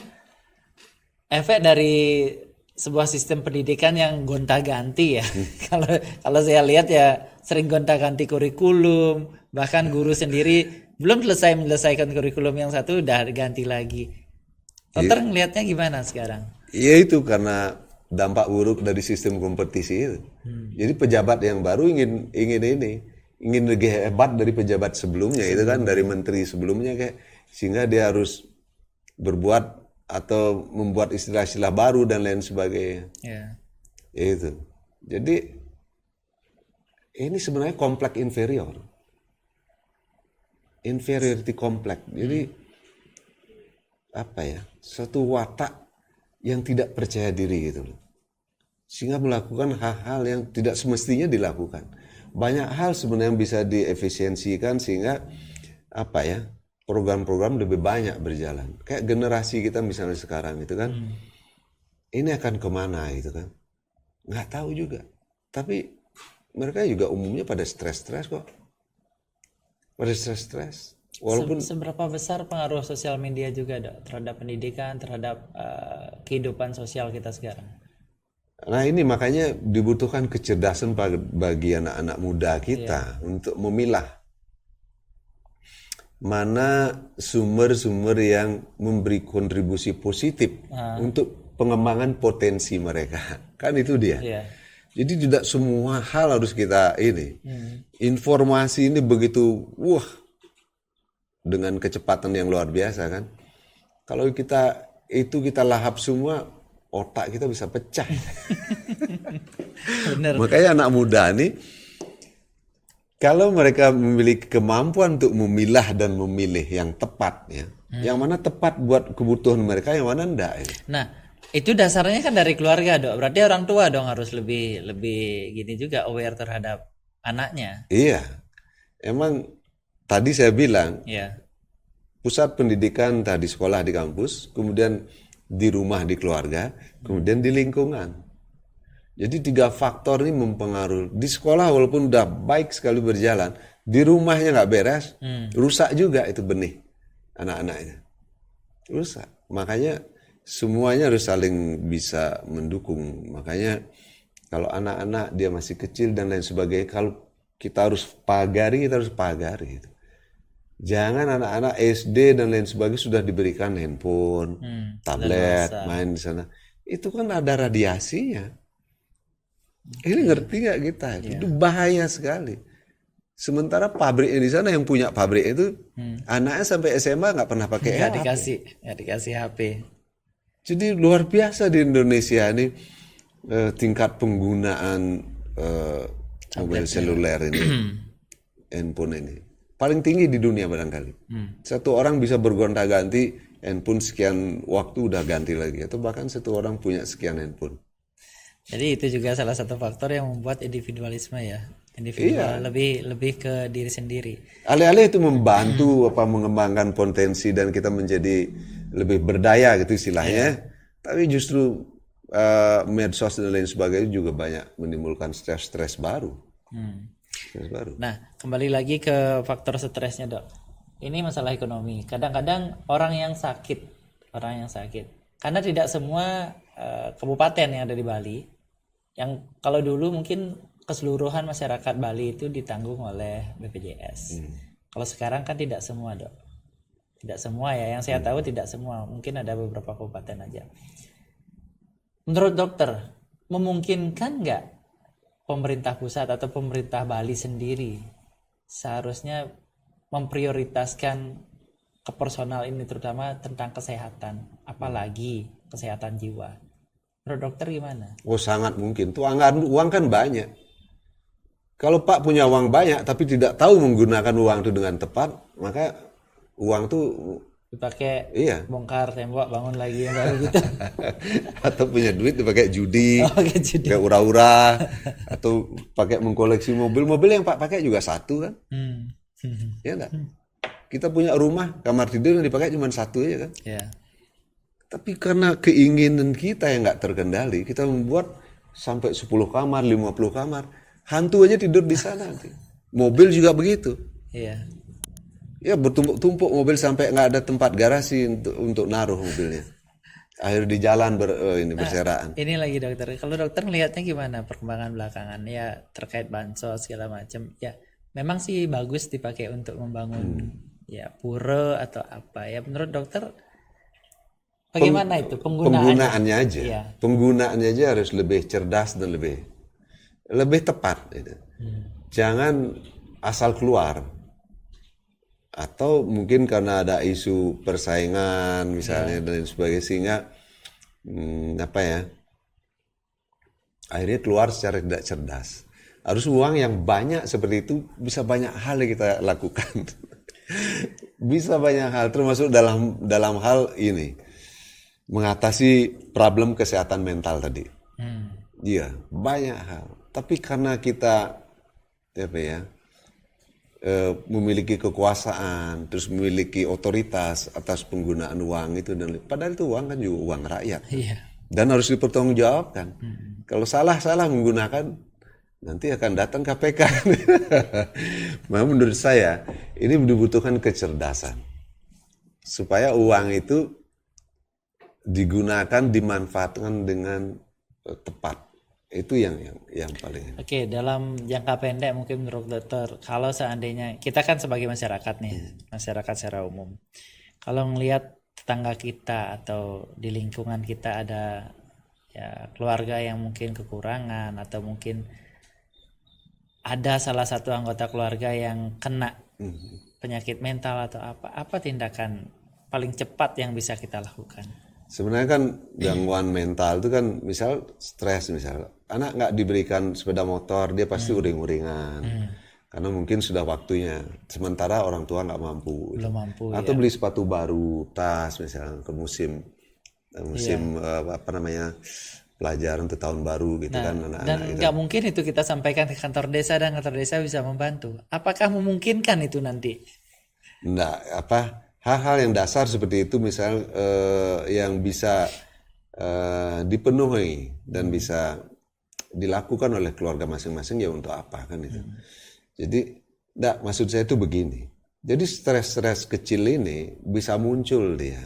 efek dari sebuah sistem pendidikan yang gonta-ganti ya. Kalau saya lihat ya sering gonta-ganti kurikulum, bahkan guru sendiri belum menyelesaikan kurikulum yang satu udah ganti lagi. Dokter ngelihatnya gimana sekarang? Ya itu karena dampak buruk dari sistem kompetisi itu. Jadi pejabat yang baru ingin lebih hebat dari pejabat sebelumnya, itu kan dari menteri sebelumnya kayak, sehingga dia harus berbuat atau membuat istilah-istilah baru dan lain sebagainya. Itu. Jadi ini sebenarnya kompleks inferior. Inferiority complex. Jadi apa ya? Satu watak yang tidak percaya diri gitu loh. Sehingga melakukan hal-hal yang tidak semestinya dilakukan. Banyak hal sebenarnya yang bisa diefisiensikan sehingga apa ya? Program-program lebih banyak berjalan. Kayak generasi kita misalnya sekarang itu kan. Ini akan kemana gitu kan. Nggak tahu juga. Tapi mereka juga umumnya pada stres-stres kok. Pada stres-stres. Walaupun seberapa besar pengaruh sosial media juga, Dok, terhadap pendidikan, terhadap kehidupan sosial kita sekarang? Nah ini makanya dibutuhkan kecerdasan bagi anak-anak muda kita untuk memilah mana sumber-sumber yang memberi kontribusi positif untuk pengembangan potensi mereka. Kan itu dia. Jadi tidak semua hal harus kita ini. Informasi ini begitu dengan kecepatan yang luar biasa kan. Kalau kita lahap semua, otak kita bisa pecah. Bener. Makanya anak muda nih, kalau mereka memiliki kemampuan untuk memilah dan memilih yang tepat ya, yang mana tepat buat kebutuhan mereka, yang mana enggak. Ya. Nah, itu dasarnya kan dari keluarga, Dok. Berarti orang tua dong harus lebih gini juga aware terhadap anaknya. Iya. Emang tadi saya bilang, pusat pendidikan tadi sekolah di kampus, kemudian di rumah di keluarga, kemudian di lingkungan. Jadi 3 faktor ini mempengaruhi. Di sekolah walaupun udah baik sekali berjalan, di rumahnya nggak beres, rusak juga itu benih anak-anaknya. Rusak. Makanya semuanya harus saling bisa mendukung. Makanya kalau anak-anak dia masih kecil dan lain sebagainya, kalau kita harus pagari, kita harus pagari. Jangan anak-anak SD dan lain sebagainya sudah diberikan handphone, tablet, main di sana. Itu kan ada radiasinya. Ini ngerti nggak kita? Itu bahaya sekali. Sementara pabriknya di sana yang punya pabrik itu anaknya sampai SMA nggak pernah pakai Nggak HP. dikasih HP. Jadi luar biasa di Indonesia ini tingkat penggunaan mobil seluler ini, handphone ini paling tinggi di dunia barangkali. Satu orang bisa bergonta-ganti handphone sekian waktu udah ganti lagi, atau bahkan satu orang punya sekian handphone. Jadi itu juga salah satu faktor yang membuat individualisme ya. Individual lebih ke diri sendiri. Alih-alih itu membantu mengembangkan potensi dan kita menjadi lebih berdaya gitu istilahnya. Tapi justru medsos dan lain sebagainya juga banyak menimbulkan stres baru. Stres baru. Nah, kembali lagi ke faktor stresnya, Dok. Ini masalah ekonomi. Kadang-kadang orang yang sakit. Karena tidak semua kabupaten yang ada di Bali, yang kalau dulu mungkin keseluruhan masyarakat Bali itu ditanggung oleh BPJS. Kalau sekarang kan tidak semua, Dok. Tidak semua ya, yang saya tahu tidak semua. Mungkin ada beberapa kabupaten aja. Menurut dokter, memungkinkan nggak pemerintah pusat atau pemerintah Bali sendiri seharusnya memprioritaskan ke personal ini, terutama tentang kesehatan, apalagi kesehatan jiwa? Menurut dokter gimana? Oh, sangat mungkin. Tuh anggaran uang kan banyak. Kalau Pak punya uang banyak tapi tidak tahu menggunakan uang itu dengan tepat, maka uang tuh dipakai bongkar tembok bangun lagi yang baru gitu. Atau punya duit dipakai judi, pakai judi, kayak ura-ura, atau pakai mengkoleksi mobil yang Pak pakai juga satu kan? Ya enggak? Kita punya rumah, kamar tidur yang dipakai cuma satu aja kan? Yeah. Tapi karena keinginan kita yang nggak terkendali, kita membuat sampai 10 kamar, 50 kamar. Hantu aja tidur di sana nanti. Mobil juga begitu. Iya. Ya bertumpuk-tumpuk mobil sampai nggak ada tempat garasi untuk naruh mobilnya. Akhirnya di jalan berserakan. Ini lagi dokter. Kalau dokter melihatnya gimana perkembangan belakangan ya terkait bansos segala macam? Ya memang sih bagus dipakai untuk membangun ya pura atau apa ya. Menurut dokter bagaimana itu penggunaannya aja? Ya. Penggunaannya aja harus lebih cerdas dan lebih tepat. Gitu. Jangan asal keluar. Atau mungkin karena ada isu persaingan misalnya dan sebagainya, sehingga akhirnya keluar secara tidak cerdas. Harus uang yang banyak seperti itu, bisa banyak hal yang kita lakukan. Bisa banyak hal, termasuk dalam hal ini mengatasi problem kesehatan mental tadi. Iya, banyak hal. Tapi karena kita memiliki kekuasaan, terus memiliki otoritas atas penggunaan uang itu, dan padahal itu uang kan juga uang rakyat. Dan harus dipertanggungjawabkan. Kalau salah menggunakan, nanti akan datang KPK. Nah, menurut saya ini dibutuhkan kecerdasan supaya uang itu digunakan, dimanfaatkan dengan tepat. Itu yang paling. Oke, dalam jangka pendek mungkin menurut dokter, kalau seandainya kita kan sebagai masyarakat nih, masyarakat secara umum, kalau ngelihat tetangga kita atau di lingkungan kita ada ya keluarga yang mungkin kekurangan, atau mungkin ada salah satu anggota keluarga yang kena penyakit mental atau apa tindakan paling cepat yang bisa kita lakukan? Sebenarnya kan gangguan mental itu kan misal stres, misal anak nggak diberikan sepeda motor, dia pasti uring-uringan karena mungkin sudah waktunya, sementara orang tua nggak mampu. Belum mampu. Atau beli sepatu baru, tas misalnya ke musim pelajaran untuk tahun baru gitu kan anak-anak. Dan nggak mungkin itu kita sampaikan ke kantor desa dan kantor desa bisa membantu. Apakah memungkinkan itu nanti? Nggak, hal-hal yang dasar seperti itu misal yang bisa dipenuhi dan bisa dilakukan oleh keluarga masing-masing, ya untuk apa kan itu. Jadi maksud saya itu begini. Jadi stres-stres kecil ini bisa muncul dia.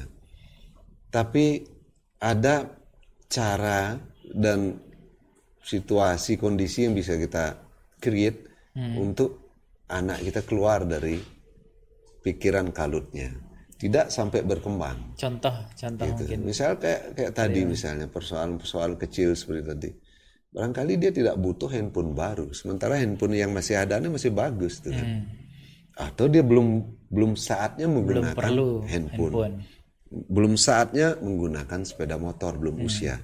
Tapi ada cara dan situasi kondisi yang bisa kita create untuk anak kita keluar dari pikiran kalutnya, tidak sampai berkembang. Contoh gitu. Mungkin. Misal kayak tadi misalnya persoalan kecil seperti tadi, barangkali dia tidak butuh handphone baru, sementara handphone yang masih ada ini masih bagus tuh kan. Atau dia belum saatnya menggunakan perlu handphone. Belum saatnya menggunakan sepeda motor, belum usia.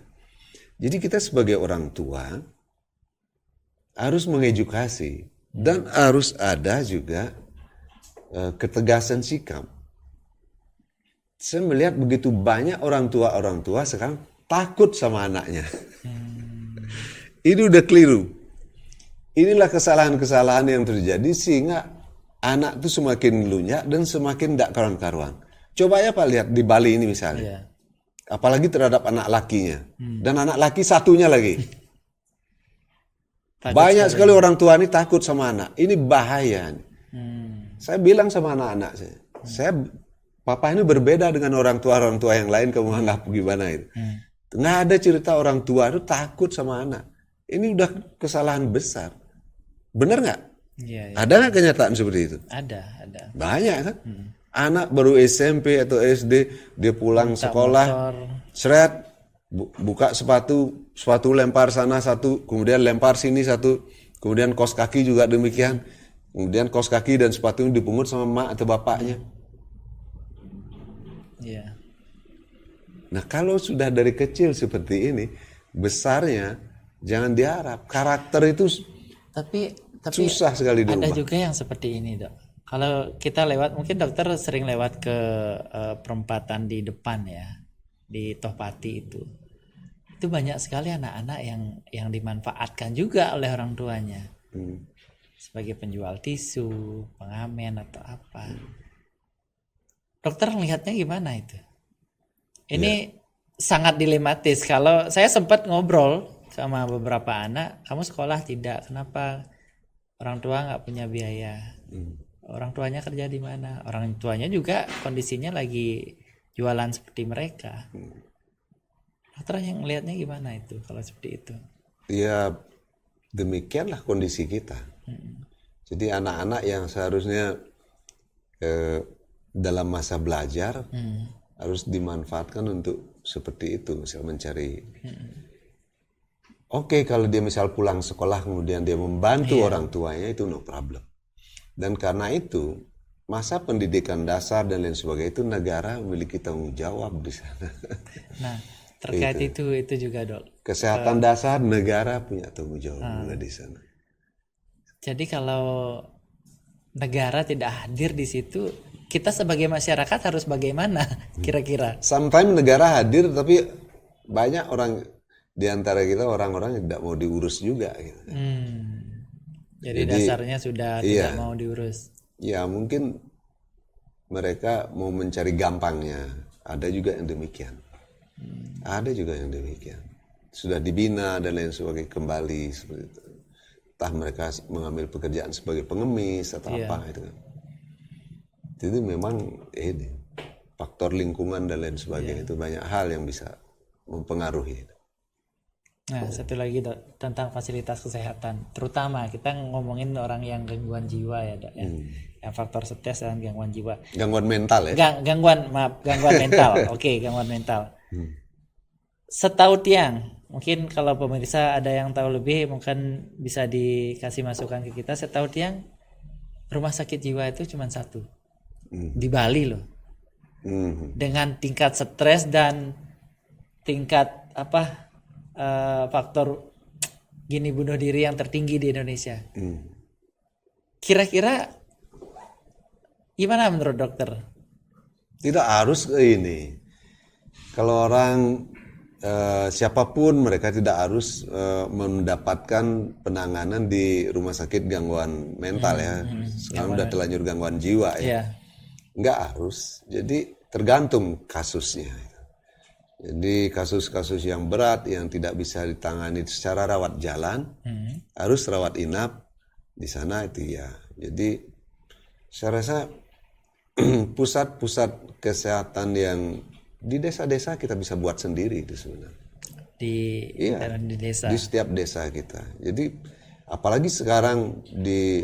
Jadi kita sebagai orang tua harus mengedukasi dan harus ada juga ketegasan sikap. Saya melihat begitu banyak orang tua sekarang takut sama anaknya. Ini udah keliru. Inilah kesalahan-kesalahan yang terjadi sehingga anak itu semakin lunyak dan semakin tidak karuan-karuan. Coba ya Pak lihat di Bali ini misalnya. Iya. Apalagi terhadap anak lakinya. Dan anak laki satunya lagi. Banyak sekali orang tua ini takut sama anak. Ini bahaya. Saya bilang sama anak-anak saya, papa ini berbeda dengan orang tua yang lain, kamu anggap gimana itu. Nggak ada cerita orang tua itu takut sama anak. Ini udah kesalahan besar. Benar nggak? Iya. Ada nggak kenyataan seperti itu? Ada. Banyak kan? Anak baru SMP atau SD, dia pulang sekolah, seret, buka sepatu lempar sana satu, kemudian lempar sini satu, kemudian kaos kaki juga demikian, kemudian kaos kaki dan sepatu dipungut sama emak atau bapaknya. Iya. Nah kalau sudah dari kecil seperti ini, besarnya jangan diharap. Karakter itu Tapi susah sekali ada dirubah. juga yang seperti ini, Dok. Kalau kita lewat, mungkin dokter sering lewat ke perempatan di depan ya, di Tohpati itu banyak sekali anak-anak yang dimanfaatkan juga oleh orang tuanya sebagai penjual tisu, pengamen atau apa. Dokter melihatnya gimana itu? Ini sangat dilematis. Kalau saya sempat ngobrol sama beberapa anak, kamu sekolah tidak, kenapa? Orang tua nggak punya biaya. Orang tuanya kerja di mana? Orang tuanya juga kondisinya lagi jualan seperti mereka. Dokter yang melihatnya gimana itu kalau seperti itu? Ya demikianlah kondisi kita. Jadi anak-anak yang seharusnya dalam masa belajar harus dimanfaatkan untuk seperti itu, misal mencari. Oke, kalau dia misal pulang sekolah kemudian dia membantu orang tuanya, itu no problem. Dan karena itu masa pendidikan dasar dan lain sebagainya itu negara memiliki tanggung jawab di sana. Nah, terkait itu juga, Dok. Kesehatan dasar negara punya tanggung jawab juga di sana. Jadi kalau negara tidak hadir di situ, kita sebagai masyarakat harus bagaimana kira-kira? Sometimes negara hadir tapi banyak orang di antara kita orang-orang yang tidak mau diurus juga gitu. Jadi dasarnya sudah tidak mau diurus. Ya mungkin mereka mau mencari gampangnya. Ada juga yang demikian. Ada juga yang demikian. Sudah dibina dan lain sebagainya kembali seperti itu. Entah mereka mengambil pekerjaan sebagai pengemis atau apa itu kan. Jadi memang ini faktor lingkungan dan lain sebagainya itu banyak hal yang bisa mempengaruhi. Nah, satu lagi, Dok, tentang fasilitas kesehatan. Terutama kita ngomongin orang yang gangguan jiwa ya, Dok, ya. Yang faktor stres dan gangguan jiwa. Gangguan mental ya? Gangguan mental. Oke, gangguan mental. Setahu Tiang, mungkin kalau pemirsa ada yang tahu lebih mungkin bisa dikasih masukan ke kita. Setahu Tiang, rumah sakit jiwa itu cuma satu. Di Bali loh. Dengan tingkat stres dan tingkat faktor gini bunuh diri yang tertinggi di Indonesia. Kira-kira gimana menurut dokter? Tidak harus ini. Kalau orang siapapun mereka tidak harus mendapatkan penanganan di rumah sakit gangguan mental ya. Sekarang udah terlanjur gangguan jiwa ya. Nggak harus. Jadi tergantung kasusnya. Jadi kasus-kasus yang berat yang tidak bisa ditangani secara rawat jalan harus rawat inap di sana itu ya. Jadi saya rasa pusat-pusat kesehatan yang di desa-desa kita bisa buat sendiri itu sebenarnya. Di desa. Di setiap desa kita. Jadi apalagi sekarang di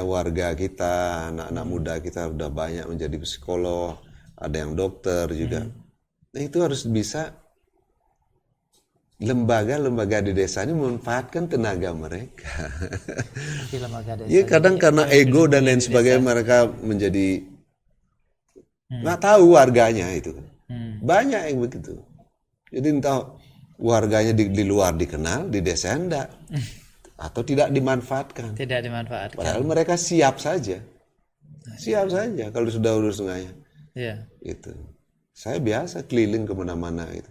warga kita, anak-anak muda kita udah banyak menjadi psikolog, ada yang dokter juga. Nah, itu harus bisa lembaga-lembaga di desa ini memanfaatkan tenaga mereka. Di lembaga desa. Iya, kadang karena ego dan lain sebagainya mereka menjadi nggak tahu warganya itu. Banyak yang begitu. Jadi entah warganya di luar dikenal, di desa enggak. Atau tidak dimanfaatkan. Tidak dimanfaatkan. Padahal mereka siap saja. Siap saja kalau sudah urus sungainya. Iya. Gitu. Saya biasa keliling kemana-mana gitu.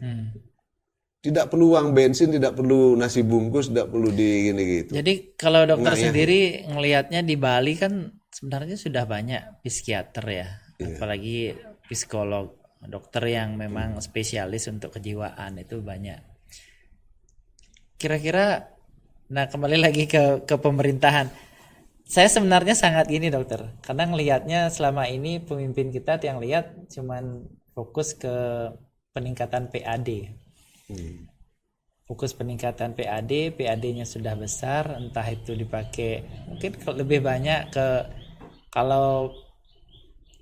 Tidak perlu uang bensin, tidak perlu nasi bungkus, tidak perlu di gini gitu. Jadi kalau dokter sendiri ngelihatnya di Bali kan sebenarnya sudah banyak psikiater ya, apalagi psikolog, dokter yang memang spesialis untuk kejiwaan itu banyak. Kira-kira, nah kembali lagi ke pemerintahan. Saya sebenarnya sangat gini dokter, karena ngelihatnya selama ini pemimpin kita yang lihat cuman fokus ke peningkatan PAD. Fokus peningkatan PAD-nya sudah besar, entah itu dipakai mungkin lebih banyak ke, kalau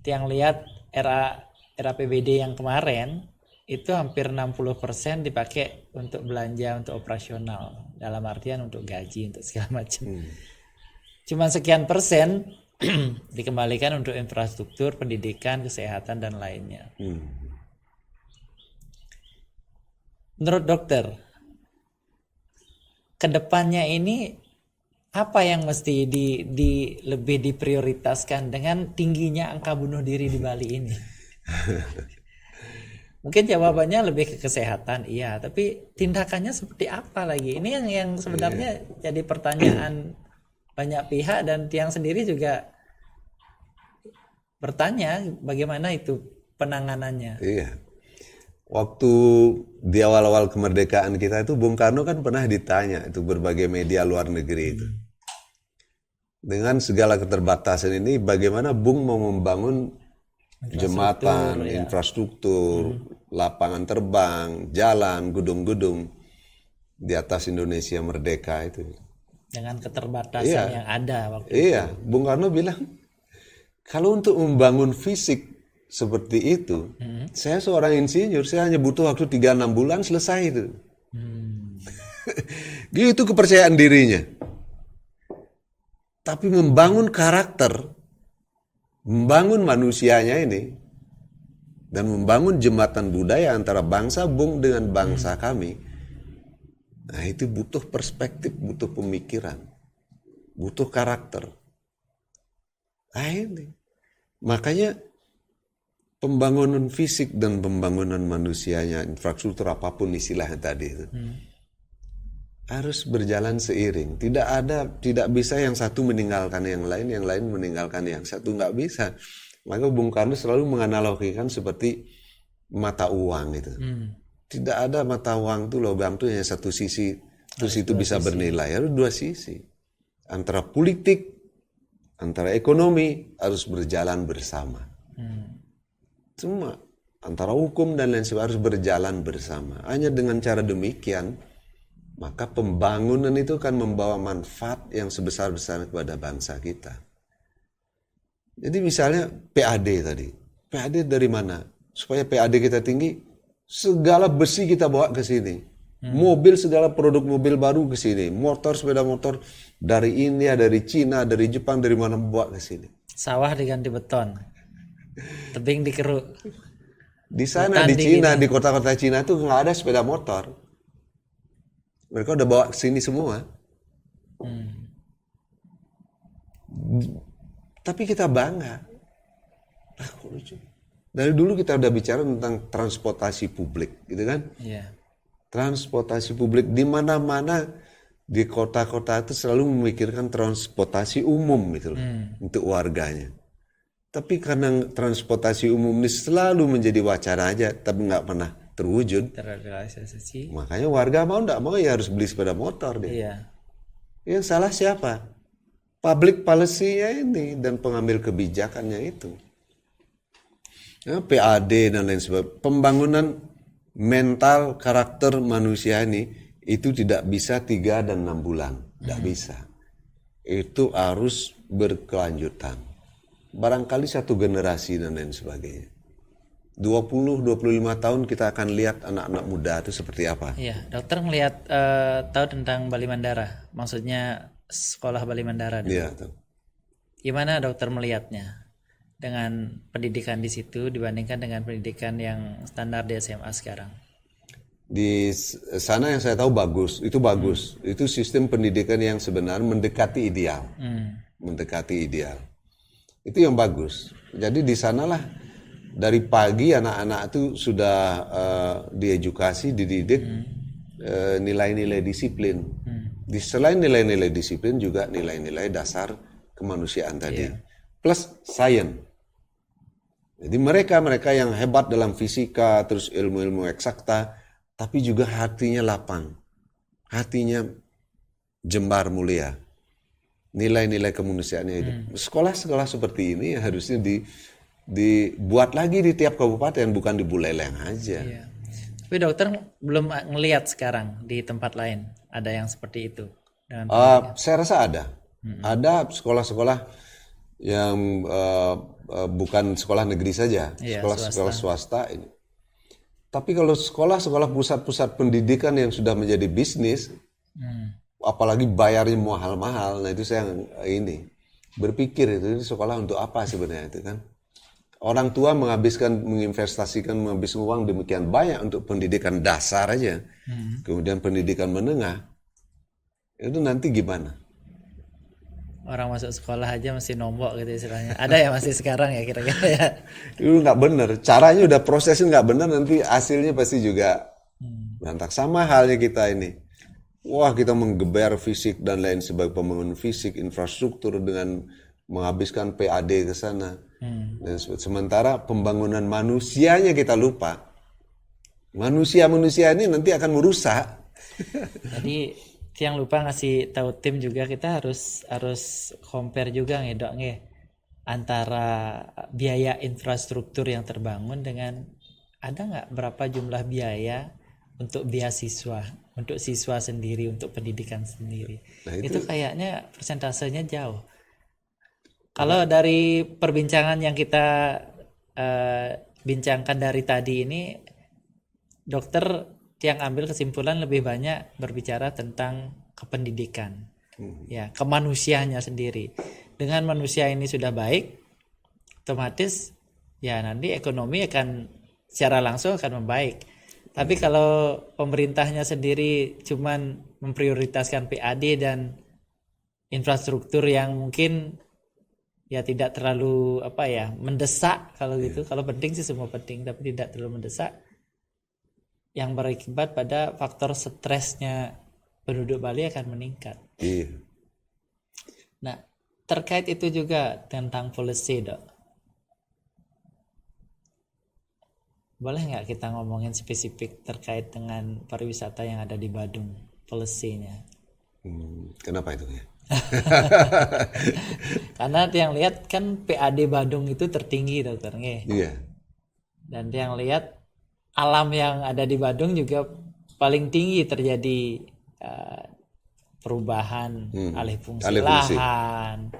yang lihat era PBD yang kemarin itu hampir 60% dipakai untuk belanja untuk operasional, dalam artian untuk gaji, untuk segala macam. Cuman sekian persen dikembalikan untuk infrastruktur, pendidikan, kesehatan dan lainnya. Menurut dokter, kedepannya ini apa yang mesti lebih diprioritaskan dengan tingginya angka bunuh diri di Bali ini? Mungkin jawabannya lebih ke kesehatan, iya. Tapi tindakannya seperti apa lagi? Ini yang sebenarnya jadi pertanyaan banyak pihak, dan Tiang sendiri juga bertanya bagaimana itu penanganannya. Iya. Waktu di awal-awal kemerdekaan kita itu Bung Karno kan pernah ditanya itu berbagai media luar negeri itu. Dengan segala keterbatasan ini bagaimana Bung mau membangun jembatan, infrastruktur, lapangan terbang, jalan, gedung-gedung di atas Indonesia merdeka itu. Dengan keterbatasan yang ada waktu itu. Iya, Bung Karno bilang kalau untuk membangun fisik seperti itu, saya seorang insinyur, saya hanya butuh waktu 3-6 bulan selesai itu. Gitu kepercayaan dirinya. Tapi membangun karakter, membangun manusianya ini, dan membangun jembatan budaya antara bangsa Bung dengan bangsa kami, nah itu butuh perspektif, butuh pemikiran, butuh karakter. Nah ini, makanya pembangunan fisik dan pembangunan manusianya, infrastruktur apapun istilahnya tadi itu, harus berjalan seiring. Tidak bisa yang satu meninggalkan yang lain meninggalkan yang satu, nggak bisa. Maka Bung Karno selalu menganalogikan seperti mata uang itu. Tidak ada mata uang tuh, logam tuh hanya satu sisi, terus itu bisa bernilai. Harus dua sisi. Antara politik, antara ekonomi harus berjalan bersama. Semua antara hukum dan lain sebagainya harus berjalan bersama. Hanya dengan cara demikian, maka pembangunan itu akan membawa manfaat yang sebesar-besarnya kepada bangsa kita. Jadi misalnya PAD tadi. PAD dari mana? Supaya PAD kita tinggi, segala besi kita bawa ke sini. Mobil, segala produk mobil baru ke sini. Motor, sepeda motor dari India, dari Cina, dari Jepang, dari mana bawa ke sini. Sawah diganti beton. Tebing dikeruk. Di sana di Cina, di kota-kota Cina tuh nggak ada sepeda motor. Mereka udah bawa ke sini semua. Tapi kita bangga. Kok lucu. Dari dulu kita udah bicara tentang transportasi publik, gitu kan? Iya. Transportasi publik di mana-mana di kota-kota itu selalu memikirkan transportasi umum gitu loh, untuk warganya. Tapi karena transportasi umum ini selalu menjadi wacana aja, tapi nggak pernah terwujud. Terrealisasi. Makanya warga mau nggak mau ya harus beli sepeda motor deh. Iya. Yang salah siapa? Public policy-nya ini dan pengambil kebijakannya itu. Ya, PAD dan lain sebagainya. Pembangunan mental karakter manusia ini itu tidak bisa 3 dan 6 bulan. Tidak bisa. Itu harus berkelanjutan. Barangkali 1 generasi dan lain sebagainya. 20-25 tahun kita akan lihat anak-anak muda itu seperti apa. Iya, dokter ngelihat tahu tentang Bali Mandara, maksudnya sekolah Bali Mandara. Iya, tuh. Gimana dokter melihatnya dengan pendidikan di situ dibandingkan dengan pendidikan yang standar di SMA sekarang? Di sana yang saya tahu bagus, itu bagus. Itu sistem pendidikan yang sebenarnya mendekati ideal. Mendekati ideal. Itu yang bagus. Jadi di sanalah dari pagi anak-anak itu sudah diedukasi, dididik nilai-nilai disiplin. Selain nilai-nilai disiplin juga nilai-nilai dasar kemanusiaan tadi. Plus sains. Jadi mereka yang hebat dalam fisika, terus ilmu-ilmu eksakta, tapi juga hatinya lapang. Hatinya jembar mulia. Nilai-nilai kemanusiaannya itu. Sekolah-sekolah seperti ini harusnya dibuat lagi di tiap kabupaten, bukan di Buleleng aja. Iya. Tapi dokter belum ngelihat sekarang di tempat lain ada yang seperti itu. Saya rasa ada. Ada sekolah-sekolah yang bukan sekolah negeri saja, sekolah-sekolah swasta ini. Tapi kalau sekolah-sekolah pusat-pusat pendidikan yang sudah menjadi bisnis, apalagi bayarnya mahal-mahal, nah itu saya berpikir itu sekolah untuk apa sebenarnya itu kan? Orang tua menginvestasikan uang demikian banyak untuk pendidikan dasar aja, kemudian pendidikan menengah, itu nanti gimana? Orang masuk sekolah aja masih nombok gitu istilahnya. Ada ya masih sekarang ya kira-kira ya? Itu nggak benar. Caranya udah prosesnya nggak benar, nanti hasilnya pasti juga berantak. Sama halnya kita ini. Wah, kita menggeber fisik dan lain sebagainya, pembangunan fisik, infrastruktur dengan menghabiskan PAD ke sana. Dan sementara pembangunan manusianya kita lupa. Manusia ini nanti akan merusak. Jadi yang lupa ngasih tahu tim juga, kita harus compare juga nih dok nih antara biaya infrastruktur yang terbangun dengan ada nggak berapa jumlah biaya untuk beasiswa, untuk siswa sendiri, untuk pendidikan sendiri. Nah, itu kayaknya persentasenya jauh. Kalau dari perbincangan yang kita bincangkan dari tadi ini, dokter yang ambil kesimpulan lebih banyak berbicara tentang kependidikan, ya kemanusiaannya sendiri. Dengan manusia ini sudah baik, otomatis ya nanti ekonomi akan secara langsung akan membaik. Tapi kalau pemerintahnya sendiri cuman memprioritaskan PAD dan infrastruktur yang mungkin ya tidak terlalu mendesak kalau gitu. Kalau penting sih semua penting, tapi tidak terlalu mendesak, yang berakibat pada faktor stresnya penduduk Bali akan meningkat. Iya. Nah, terkait itu juga tentang policy, dok. Boleh nggak kita ngomongin spesifik terkait dengan pariwisata yang ada di Badung, policy-nya? Kenapa itu ya? Karena yang lihat kan PAD Badung itu tertinggi, dokter. Iya. Dan yang lihat alam yang ada di Badung juga paling tinggi terjadi perubahan alih fungsi lahan.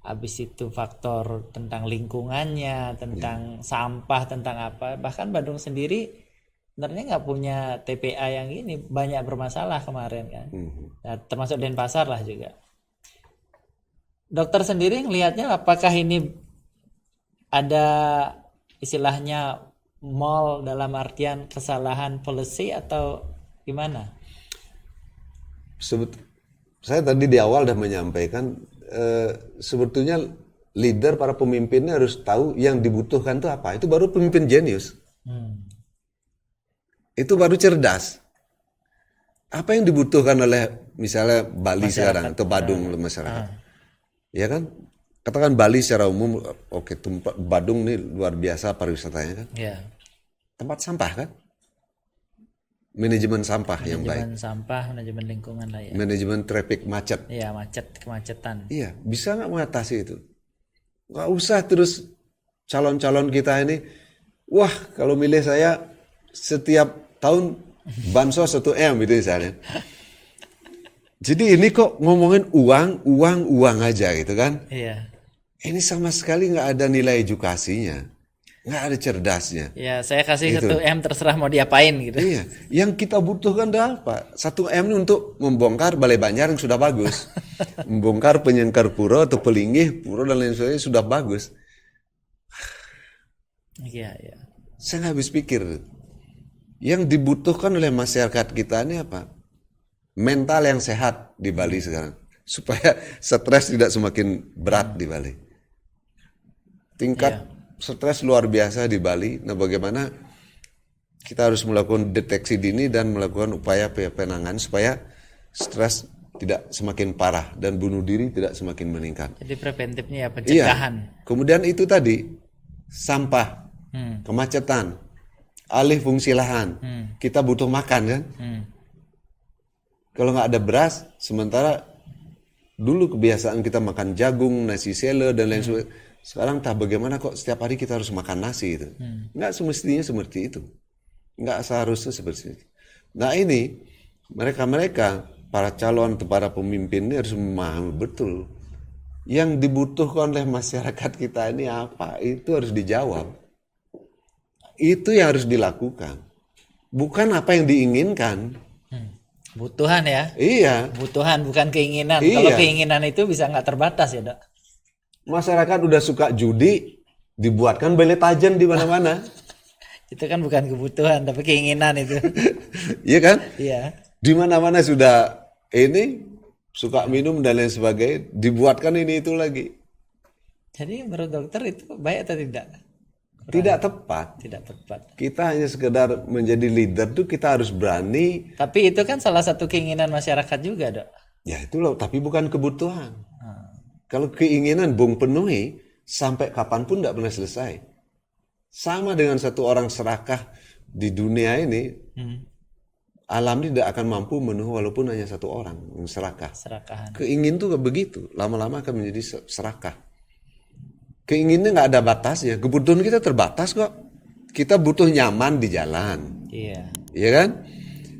Habis itu faktor tentang lingkungannya, tentang sampah, tentang apa. Bahkan Badung sendiri sebenarnya nggak punya TPA yang ini, banyak bermasalah kemarin kan. Nah, termasuk Denpasar lah juga. Dokter sendiri ngelihatnya apakah ini ada istilahnya mall dalam artian kesalahan policy atau gimana? Saya tadi di awal sudah menyampaikan sebetulnya leader, para pemimpinnya harus tahu yang dibutuhkan itu apa. Itu baru pemimpin jenius. Itu baru cerdas. Apa yang dibutuhkan oleh misalnya Bali masyarakat sekarang atau Badung masyarakat? Ya kan, katakan Bali secara umum, oke, Badung ini luar biasa pariwisatanya kan. Yeah. Tempat sampah kan, manajemen sampah yang baik. Manajemen sampah, manajemen lingkungan lah ya. Manajemen traffic macet. Iya, kemacetan. Iya, bisa nggak mengatasi itu? Nggak usah terus calon-calon kita ini, wah kalau milih saya setiap tahun bansos 1 M gitu misalnya. Jadi ini kok ngomongin uang aja gitu kan? Iya. Ini sama sekali nggak ada nilai edukasinya. nggak ada cerdasnya. Ya, saya kasih Gitu. 1 M terserah mau diapain gitu. Iya, yang kita butuhkan adalah apa? 1 M ini untuk membongkar Balai Banjar yang sudah bagus, membongkar Penyengkar Pura atau Pelinggih Pura dan lain sebagainya sudah bagus. Iya, iya. Saya nggak habis pikir. Yang dibutuhkan oleh masyarakat kita ini apa? Mental yang sehat di Bali sekarang, supaya stres tidak semakin berat di Bali. Tingkat stres luar biasa di Bali. Nah, bagaimana kita harus melakukan deteksi dini dan melakukan upaya penanganan supaya stres tidak semakin parah dan bunuh diri tidak semakin meningkat. Jadi preventifnya ya Iya. pencegahan. Kemudian itu tadi sampah, kemacetan, alih fungsi lahan. Kita butuh makan kan? Kalau nggak ada beras, sementara dulu kebiasaan kita makan jagung, nasi sele dan lain sebagainya. Sekarang tak bagaimana kok setiap hari kita harus makan nasi itu. Nggak semestinya seperti itu. Nggak seharusnya seperti itu. Nah ini, mereka-mereka, para calon atau para pemimpin ini harus memahami betul. Yang dibutuhkan oleh masyarakat kita ini apa? Itu harus dijawab. Itu yang harus dilakukan. Bukan apa yang diinginkan. Kebutuhan ya. Iya. Kebutuhan bukan keinginan. Iya. Kalau keinginan itu bisa nggak terbatas ya, Dok. Masyarakat udah suka judi, dibuatkan beli tajan di mana-mana. Itu kan bukan kebutuhan tapi keinginan itu. Iya kan? Iya. Di mana-mana sudah ini suka minum dan lain sebagainya, dibuatkan ini itu lagi. Jadi menurut dokter itu baik atau tidak? Tidak tepat. Tidak tepat. Kita hanya sekedar menjadi leader tuh kita harus berani. Tapi itu kan salah satu keinginan masyarakat juga, Dok. Ya itu loh, tapi bukan kebutuhan. Kalau keinginan Bung penuhi, sampai kapanpun tidak pernah selesai. Sama dengan satu orang serakah di dunia ini, alam ini tidak akan mampu memenuhi walaupun hanya satu orang yang serakah. Serakahan. Keingin tuh begitu, lama-lama akan menjadi serakah. Keinginannya nggak ada batasnya, kebutuhan kita terbatas kok. Kita butuh nyaman di jalan, Iya. iya kan?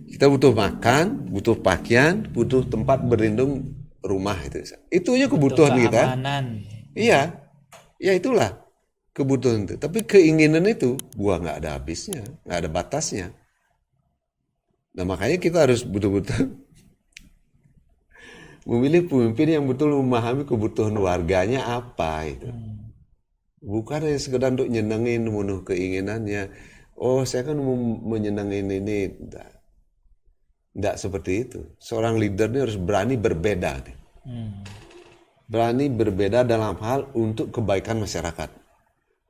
Kita butuh makan, butuh pakaian, butuh tempat berlindung rumah itu. Itunya kebutuhan kita. Keamanan. Iya, ya itulah kebutuhan itu. Tapi keinginan itu, gua nggak ada habisnya, nggak ada batasnya. Nah makanya kita harus betul-betul memilih pemimpin yang betul memahami kebutuhan warganya apa itu. Bukan hanya sekedar untuk nyenengin, memenuhi keinginannya. Oh saya kan mau menyenangin ini. Tidak seperti itu. Seorang leader ini harus berani berbeda. Berani berbeda dalam hal untuk kebaikan masyarakat.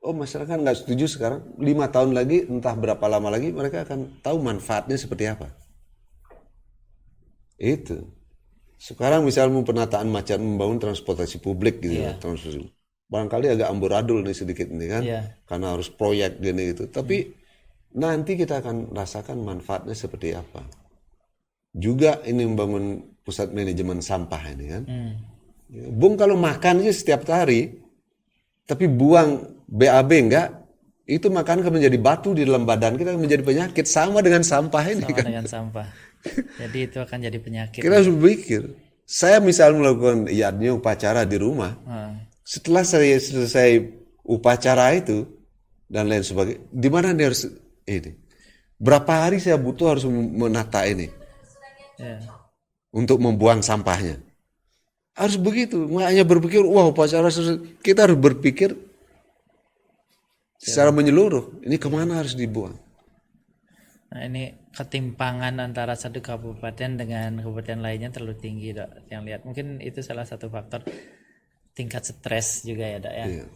Oh masyarakat nggak setuju sekarang. 5 tahun lagi, entah berapa lama lagi, mereka akan tahu manfaatnya seperti apa. Itu. Sekarang misalnya penataan macet, membangun transportasi publik gitu. Iya. Transportasi. Barangkali agak amburadul nih sedikit nih kan. Iya. Karena harus proyek gini gitu. Tapi nanti kita akan rasakan manfaatnya seperti apa. Juga ini membangun pusat manajemen sampah ini kan. Bung kalau makan aja setiap hari, tapi buang BAB enggak, itu makan akan menjadi batu di dalam badan kita, menjadi penyakit. Sama dengan sampah ini Sama kan. dengan sampah. Jadi itu akan jadi penyakit. Kita harus berpikir. Saya misal melakukan yadnya upacara di rumah, setelah saya selesai upacara itu dan lain sebagainya, di mana dia harus ini? Berapa hari saya butuh harus menata ini? Ya. Untuk membuang sampahnya. Harus begitu. Nggak hanya berpikir, wah upacara selesai. Kita harus berpikir secara menyeluruh. Ini kemana harus dibuang? Nah ini ketimpangan antara satu kabupaten dengan kabupaten lainnya terlalu tinggi, Dok. Yang lihat mungkin itu salah satu faktor tingkat stres juga ya, Dok ya. Iya.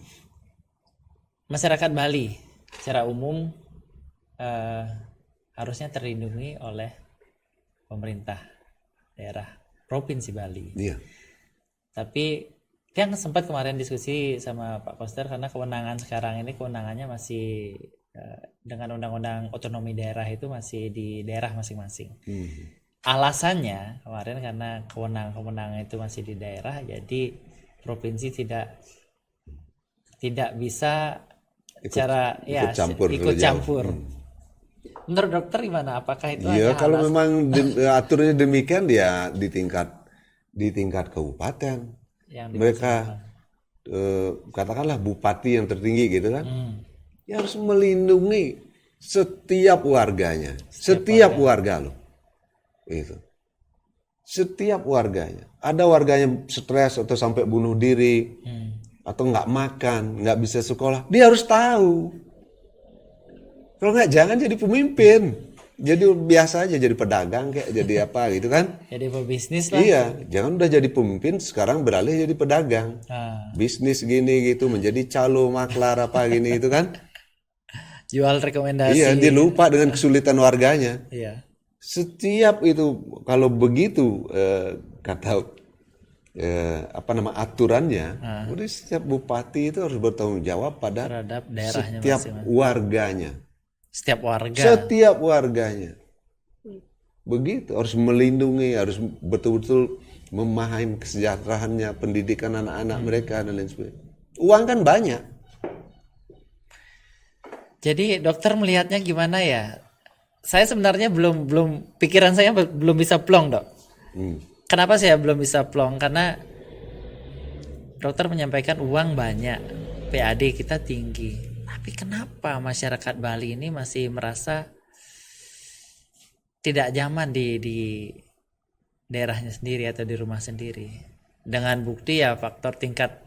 Masyarakat Bali secara umum harusnya terlindungi oleh pemerintah daerah Provinsi Bali. Iya. Tapi kan sempat kemarin diskusi sama Pak Koster karena kewenangan sekarang ini kewenangannya masih dengan undang-undang otonomi daerah itu masih di daerah masing-masing. Alasannya kemarin karena kewenangan itu masih di daerah, jadi provinsi tidak bisa ikut campur. Menurut dokter gimana? Apakah itu Iya, hanya kalau memang aturnya demikian ya di tingkat kabupaten. yang Mereka katakanlah bupati yang tertinggi gitu kan. Dia harus melindungi setiap warganya, setiap warga loh. Itu. Setiap warganya. Ada warganya stres atau sampai bunuh diri, atau nggak makan, nggak bisa sekolah. Dia harus tahu. Kalau nggak, jangan jadi pemimpin. Jadi biasa aja jadi pedagang kayak jadi apa gitu kan. Jadi pebisnis lah. Iya, jangan udah jadi pemimpin sekarang beralih jadi pedagang. Bisnis gini gitu, menjadi calo maklar apa gini gitu kan. Jual rekomendasi. Iya, dia lupa dengan kesulitan warganya. Iya. Setiap itu kalau begitu kata aturannya, udah setiap bupati itu harus bertanggung jawab pada Terhadap daerahnya setiap masing-masing. warganya. Setiap warga. Setiap warganya. Begitu, harus melindungi, harus betul-betul memahami kesejahteraannya, pendidikan anak-anak mereka dan lain sebagainya. Uang kan banyak. Jadi dokter melihatnya gimana ya? Saya sebenarnya belum pikiran saya belum bisa plong, Dok. Kenapa saya belum bisa plong? Karena dokter menyampaikan uang banyak, PAD kita tinggi. Tapi kenapa masyarakat Bali ini masih merasa tidak nyaman di daerahnya sendiri atau di rumah sendiri? Dengan bukti ya faktor tingkat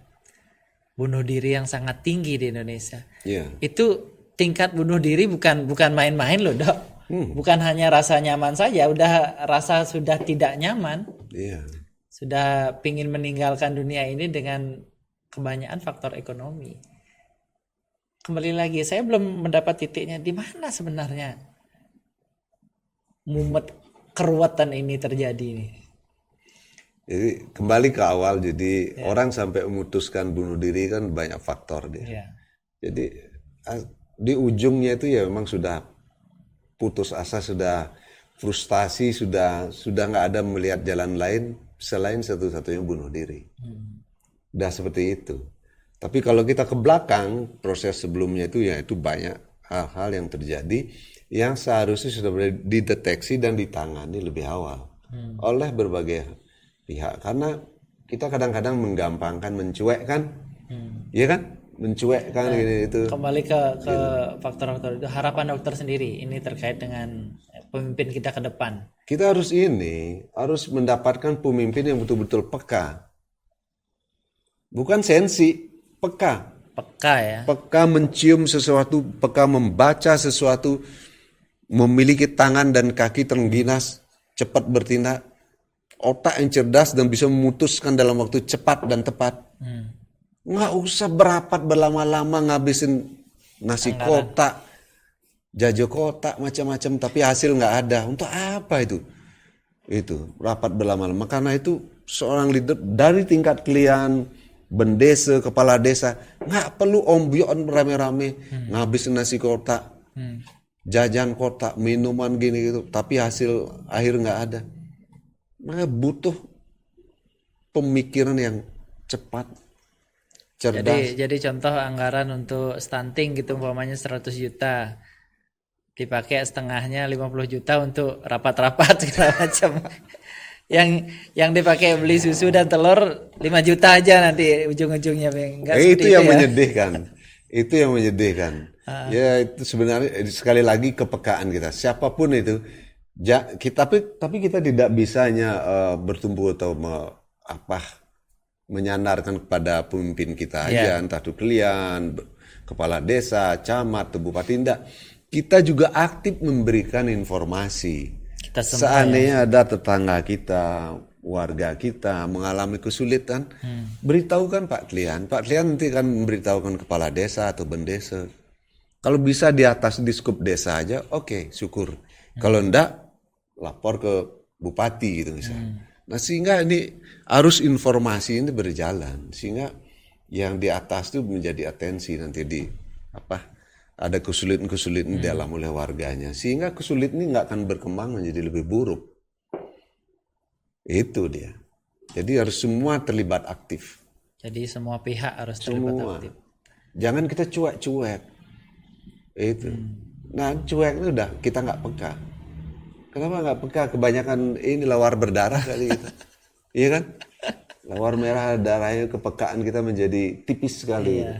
bunuh diri yang sangat tinggi di Indonesia. Iya. Itu tingkat bunuh diri bukan main-main loh, Dok. Bukan hanya rasa nyaman saja, udah rasa sudah tidak nyaman. Iya. Sudah pingin meninggalkan dunia ini dengan kebanyakan faktor ekonomi. Kembali lagi, saya belum mendapat titiknya di mana sebenarnya mumet keruwetan ini terjadi nih. Jadi kembali ke awal, jadi orang sampai memutuskan bunuh diri kan banyak faktor dia. Iya. Jadi di ujungnya itu ya memang sudah putus asa, sudah frustasi, sudah nggak ada melihat jalan lain selain satu-satunya bunuh diri. Udah seperti itu. Tapi kalau kita ke belakang, proses sebelumnya itu ya itu banyak hal-hal yang terjadi yang seharusnya sudah dideteksi dan ditangani lebih awal oleh berbagai pihak. Karena kita kadang-kadang menggampangkan, mencuekkan, ya kan? Mencuekkan gini itu. Kembali ke faktor-faktor itu, harapan dokter sendiri ini terkait dengan pemimpin kita ke depan. Kita harus mendapatkan pemimpin yang betul-betul peka. Bukan sensi, peka. Peka ya. Peka mencium sesuatu, peka membaca sesuatu, memiliki tangan dan kaki terengginas, cepat bertindak, otak yang cerdas dan bisa memutuskan dalam waktu cepat dan tepat. Nggak usah berapat berlama-lama ngabisin nasi kotak, jajo kotak, macam-macam, tapi hasil nggak ada. Untuk apa itu? Itu rapat berlama-lama. Karena itu seorang leader dari tingkat klien, bendesa, kepala desa, nggak perlu ombyon rame-rame ngabisin nasi kotak, jajan kotak, minuman gini gitu, tapi hasil akhir nggak ada. Maka butuh pemikiran yang cepat, cerdas. Jadi contoh anggaran untuk stunting gitu umpamanya 100 juta. Dipakai setengahnya 50 juta untuk rapat-rapat segala macam. Yang dipakai beli susu dan telur 5 juta aja nanti ujung-ujungnya. Itu yang menyedihkan. Itu yang menyedihkan. Ya itu sebenarnya sekali lagi kepekaan kita. Siapapun itu, tapi kita tidak bisa hanya bertumbuh atau menyandarkan kepada pemimpin kita aja, entah itu klien, kepala desa, camat, atau bupati, tidak. Kita juga aktif memberikan informasi. Seandainya ada tetangga kita, warga kita mengalami kesulitan, beritahukan Pak Klien. Pak Klien nanti akan memberitahukan kepala desa atau bendesa. Kalau bisa di atas di skup desa aja, oke, syukur. Kalau enggak, lapor ke bupati gitu misalnya. Nah sehingga ini arus informasi ini berjalan, sehingga yang di atas itu menjadi atensi nanti di ada kesulitan-kesulitan dalam oleh warganya, sehingga kesulitan ini nggak akan berkembang menjadi lebih buruk. Itu dia. Jadi harus semua terlibat aktif. Jadi semua pihak harus terlibat aktif. Jangan kita cuek-cuek. Itu. Nah cuek itu udah kita nggak peka. Kenapa nggak peka? Kebanyakan ini lawar berdarah kali gitu. Iya kan? Lawar merah darahnya, kepekaan kita menjadi tipis sekali. Gitu.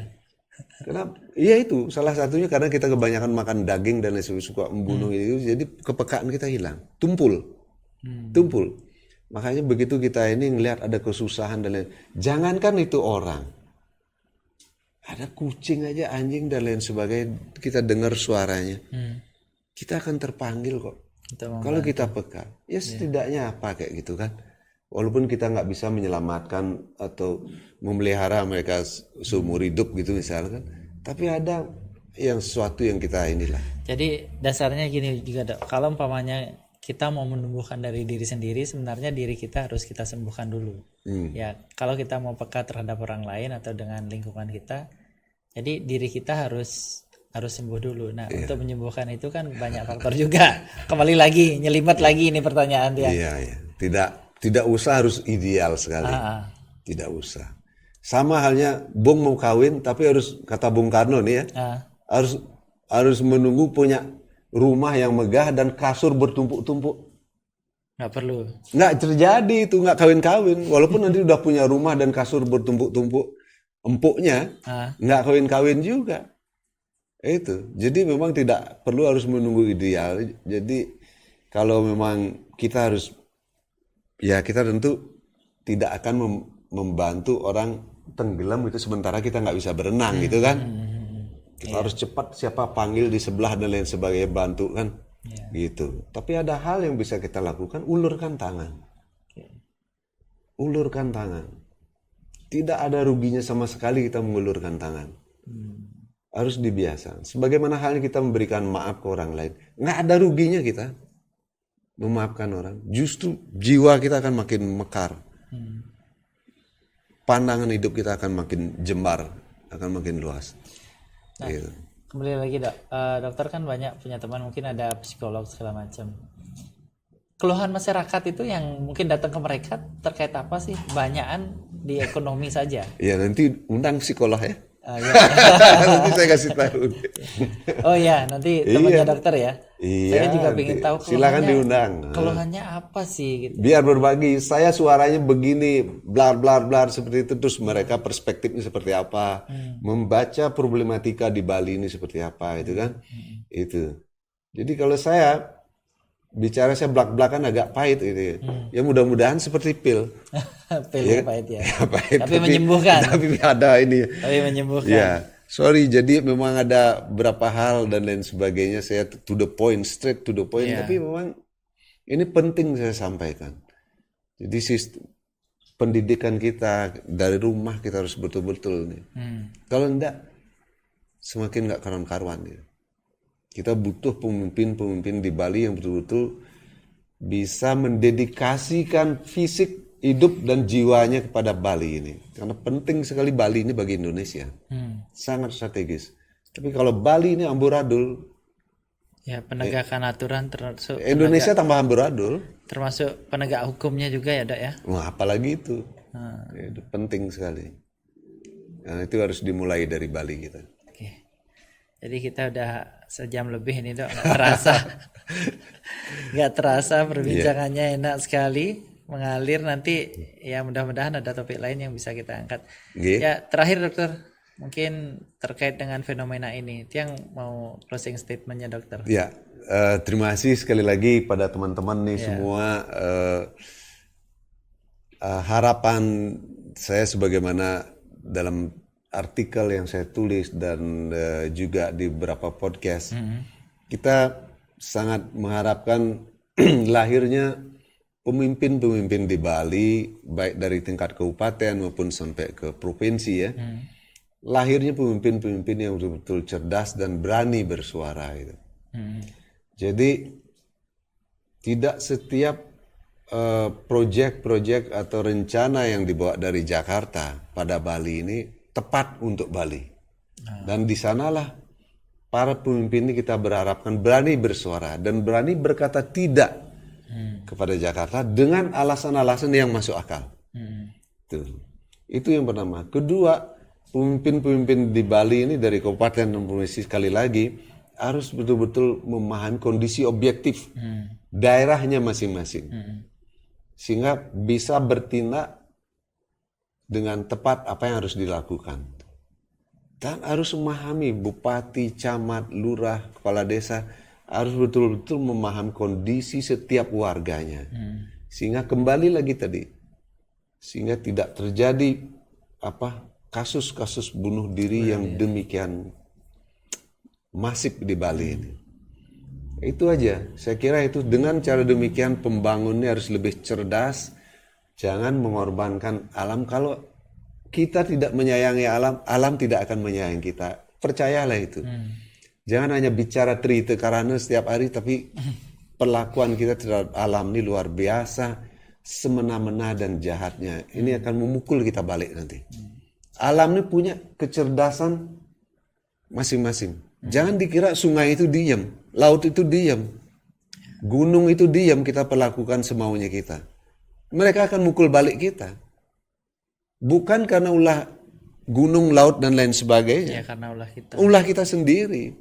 Kenapa? Iya itu salah satunya karena kita kebanyakan makan daging dan lain sebagainya, suka membunuh itu, jadi kepekaan kita hilang, tumpul. Makanya begitu kita ini ngelihat ada kesusahan dan lain, jangankan itu orang, ada kucing aja, anjing dan lain sebagainya, kita dengar suaranya, kita akan terpanggil kok. Kalau kita peka, ya setidaknya apa kayak gitu kan. Walaupun kita nggak bisa menyelamatkan atau memelihara mereka seumur hidup gitu misalkan, tapi ada yang sesuatu yang kita inilah. Jadi dasarnya gini juga Dok, kalau umpamanya kita mau menumbuhkan dari diri sendiri, sebenarnya diri kita harus kita sembuhkan dulu. Ya, kalau kita mau peka terhadap orang lain atau dengan lingkungan kita, jadi diri kita harus sembuh dulu. Nah, untuk menyembuhkan itu kan banyak faktor juga. Kembali lagi, nyelimat lagi ini pertanyaan dia. Iya. Tidak usah harus ideal sekali. Tidak usah. Sama halnya Bung mau kawin, tapi harus kata Bung Karno nih ya, harus menunggu punya rumah yang megah dan kasur bertumpuk-tumpuk. Nggak perlu. Nggak terjadi itu, nggak kawin-kawin. Walaupun nanti udah punya rumah dan kasur bertumpuk-tumpuk, empuknya nggak kawin-kawin juga. Itu. Jadi memang tidak perlu harus menunggu ideal. Jadi kalau memang kita harus, ya kita tentu tidak akan membantu orang tenggelam itu sementara kita nggak bisa berenang gitu kan. Kita harus cepat siapa panggil di sebelah dan lain sebagainya bantu kan. Gitu. Tapi ada hal yang bisa kita lakukan, ulurkan tangan. Ulurkan tangan. Tidak ada ruginya sama sekali kita mengulurkan tangan. Harus dibiasakan. Sebagaimana halnya kita memberikan maaf ke orang lain. Nggak ada ruginya kita memaafkan orang. Justru jiwa kita akan makin mekar. Pandangan hidup kita akan makin jembar, akan makin luas. Nah, gitu. Kembali lagi Dok, dokter kan banyak punya teman, mungkin ada psikolog segala macam. Keluhan masyarakat itu yang mungkin datang ke mereka terkait apa sih? Banyakan di ekonomi saja. Iya, nanti undang psikolog ya. Ya. Nanti saya kasih tahu. Oh iya, nanti temannya dokter ya. Iya, saya juga ingin tahu silakan diundang. Keluhannya apa sih gitu. Biar berbagi, saya suaranya begini, blar seperti itu, terus mereka perspektifnya seperti apa, membaca problematika di Bali ini seperti apa, itu kan. Itu. Jadi kalau saya bicara, saya belak-belakan agak pahit gitu. Ya mudah-mudahan seperti pil. Pil ya, pahit ya. Pahit, tapi menyembuhkan. Tapi ada ini. Tapi menyembuhkan. Ya. Sorry, jadi memang ada beberapa hal dan lain sebagainya, saya to the point, straight to the point, tapi memang ini penting saya sampaikan. Jadi pendidikan kita dari rumah kita harus betul-betul nih. Kalau enggak, semakin enggak karuan-karuan gitu. Kita butuh pemimpin-pemimpin di Bali yang betul-betul bisa mendedikasikan fisik, hidup dan jiwanya kepada Bali ini. Karena penting sekali Bali ini bagi Indonesia. Sangat strategis. Tapi kalau Bali ini amburadul. Ya, penegakan aturan termasuk Indonesia tambah amburadul. Termasuk penegak hukumnya juga ya Dok ya. Wah, apalagi itu. Itu penting sekali. Nah, itu harus dimulai dari Bali kita. Oke. Jadi kita udah sejam lebih ini Dok. Nggak terasa perbincangannya enak sekali. Mengalir nanti ya mudah-mudahan ada topik lain yang bisa kita angkat. Ya terakhir dokter, mungkin terkait dengan fenomena ini, yang mau closing statementnya dokter. Ya, terima kasih sekali lagi pada teman-teman nih semua. Harapan saya sebagaimana dalam artikel yang saya tulis dan juga di beberapa podcast, kita sangat mengharapkan lahirnya pemimpin-pemimpin di Bali, baik dari tingkat kabupaten maupun sampai ke provinsi ya. Lahirnya pemimpin-pemimpin yang betul-betul cerdas dan berani bersuara itu. Jadi tidak setiap proyek-proyek atau rencana yang dibawa dari Jakarta pada Bali ini tepat untuk Bali. Dan di sanalah para pemimpin ini kita berharapkan berani bersuara dan berani berkata tidak kepada Jakarta dengan alasan-alasan yang masuk akal. Itu yang pertama. Kedua, pemimpin-pemimpin di Bali ini dari kabupaten dan provinsi sekali lagi harus betul-betul memahami kondisi objektif daerahnya masing-masing. Sehingga bisa bertindak dengan tepat apa yang harus dilakukan. Dan harus memahami bupati, camat, lurah, kepala desa harus betul-betul memahami kondisi setiap warganya. Sehingga kembali lagi tadi, sehingga tidak terjadi kasus-kasus bunuh diri yang demikian masif di Bali ini. Itu aja. Saya kira itu dengan cara demikian pembangunnya harus lebih cerdas. Jangan mengorbankan alam. Kalau kita tidak menyayangi alam, alam tidak akan menyayangi kita. Percayalah itu. Jangan hanya bicara trite karena setiap hari, tapi perlakuan kita terhadap alam ini luar biasa, semena-mena dan jahatnya. Ini akan memukul kita balik nanti. Alam ini punya kecerdasan masing-masing. Jangan dikira sungai itu diam, laut itu diam, gunung itu diam, kita perlakukan semaunya kita. Mereka akan mukul balik kita. Bukan karena ulah gunung, laut, dan lain sebagainya. Ya, karena ulah kita sendiri.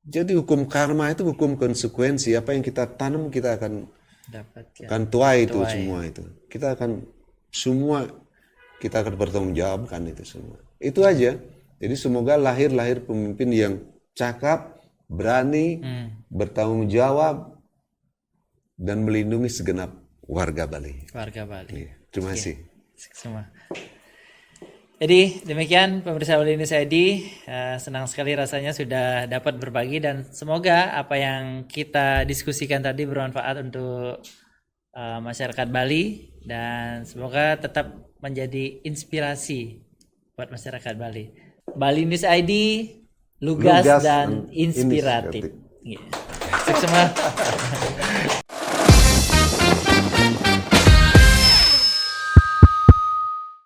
Jadi hukum karma itu hukum konsekuensi. Apa yang kita tanam kita akan dapat. Akan tuai itu semua itu. Kita akan bertanggungjawabkan itu semua. Itu aja. Jadi semoga lahir pemimpin yang cakap, berani, bertanggung jawab, dan melindungi segenap warga Bali. Terima kasih. Semua. Jadi demikian pemirsa Bali News ID, senang sekali rasanya sudah dapat berbagi dan semoga apa yang kita diskusikan tadi bermanfaat untuk masyarakat Bali dan semoga tetap menjadi inspirasi buat masyarakat Bali. Bali News ID, lugas dan inspiratif. Sukses semua.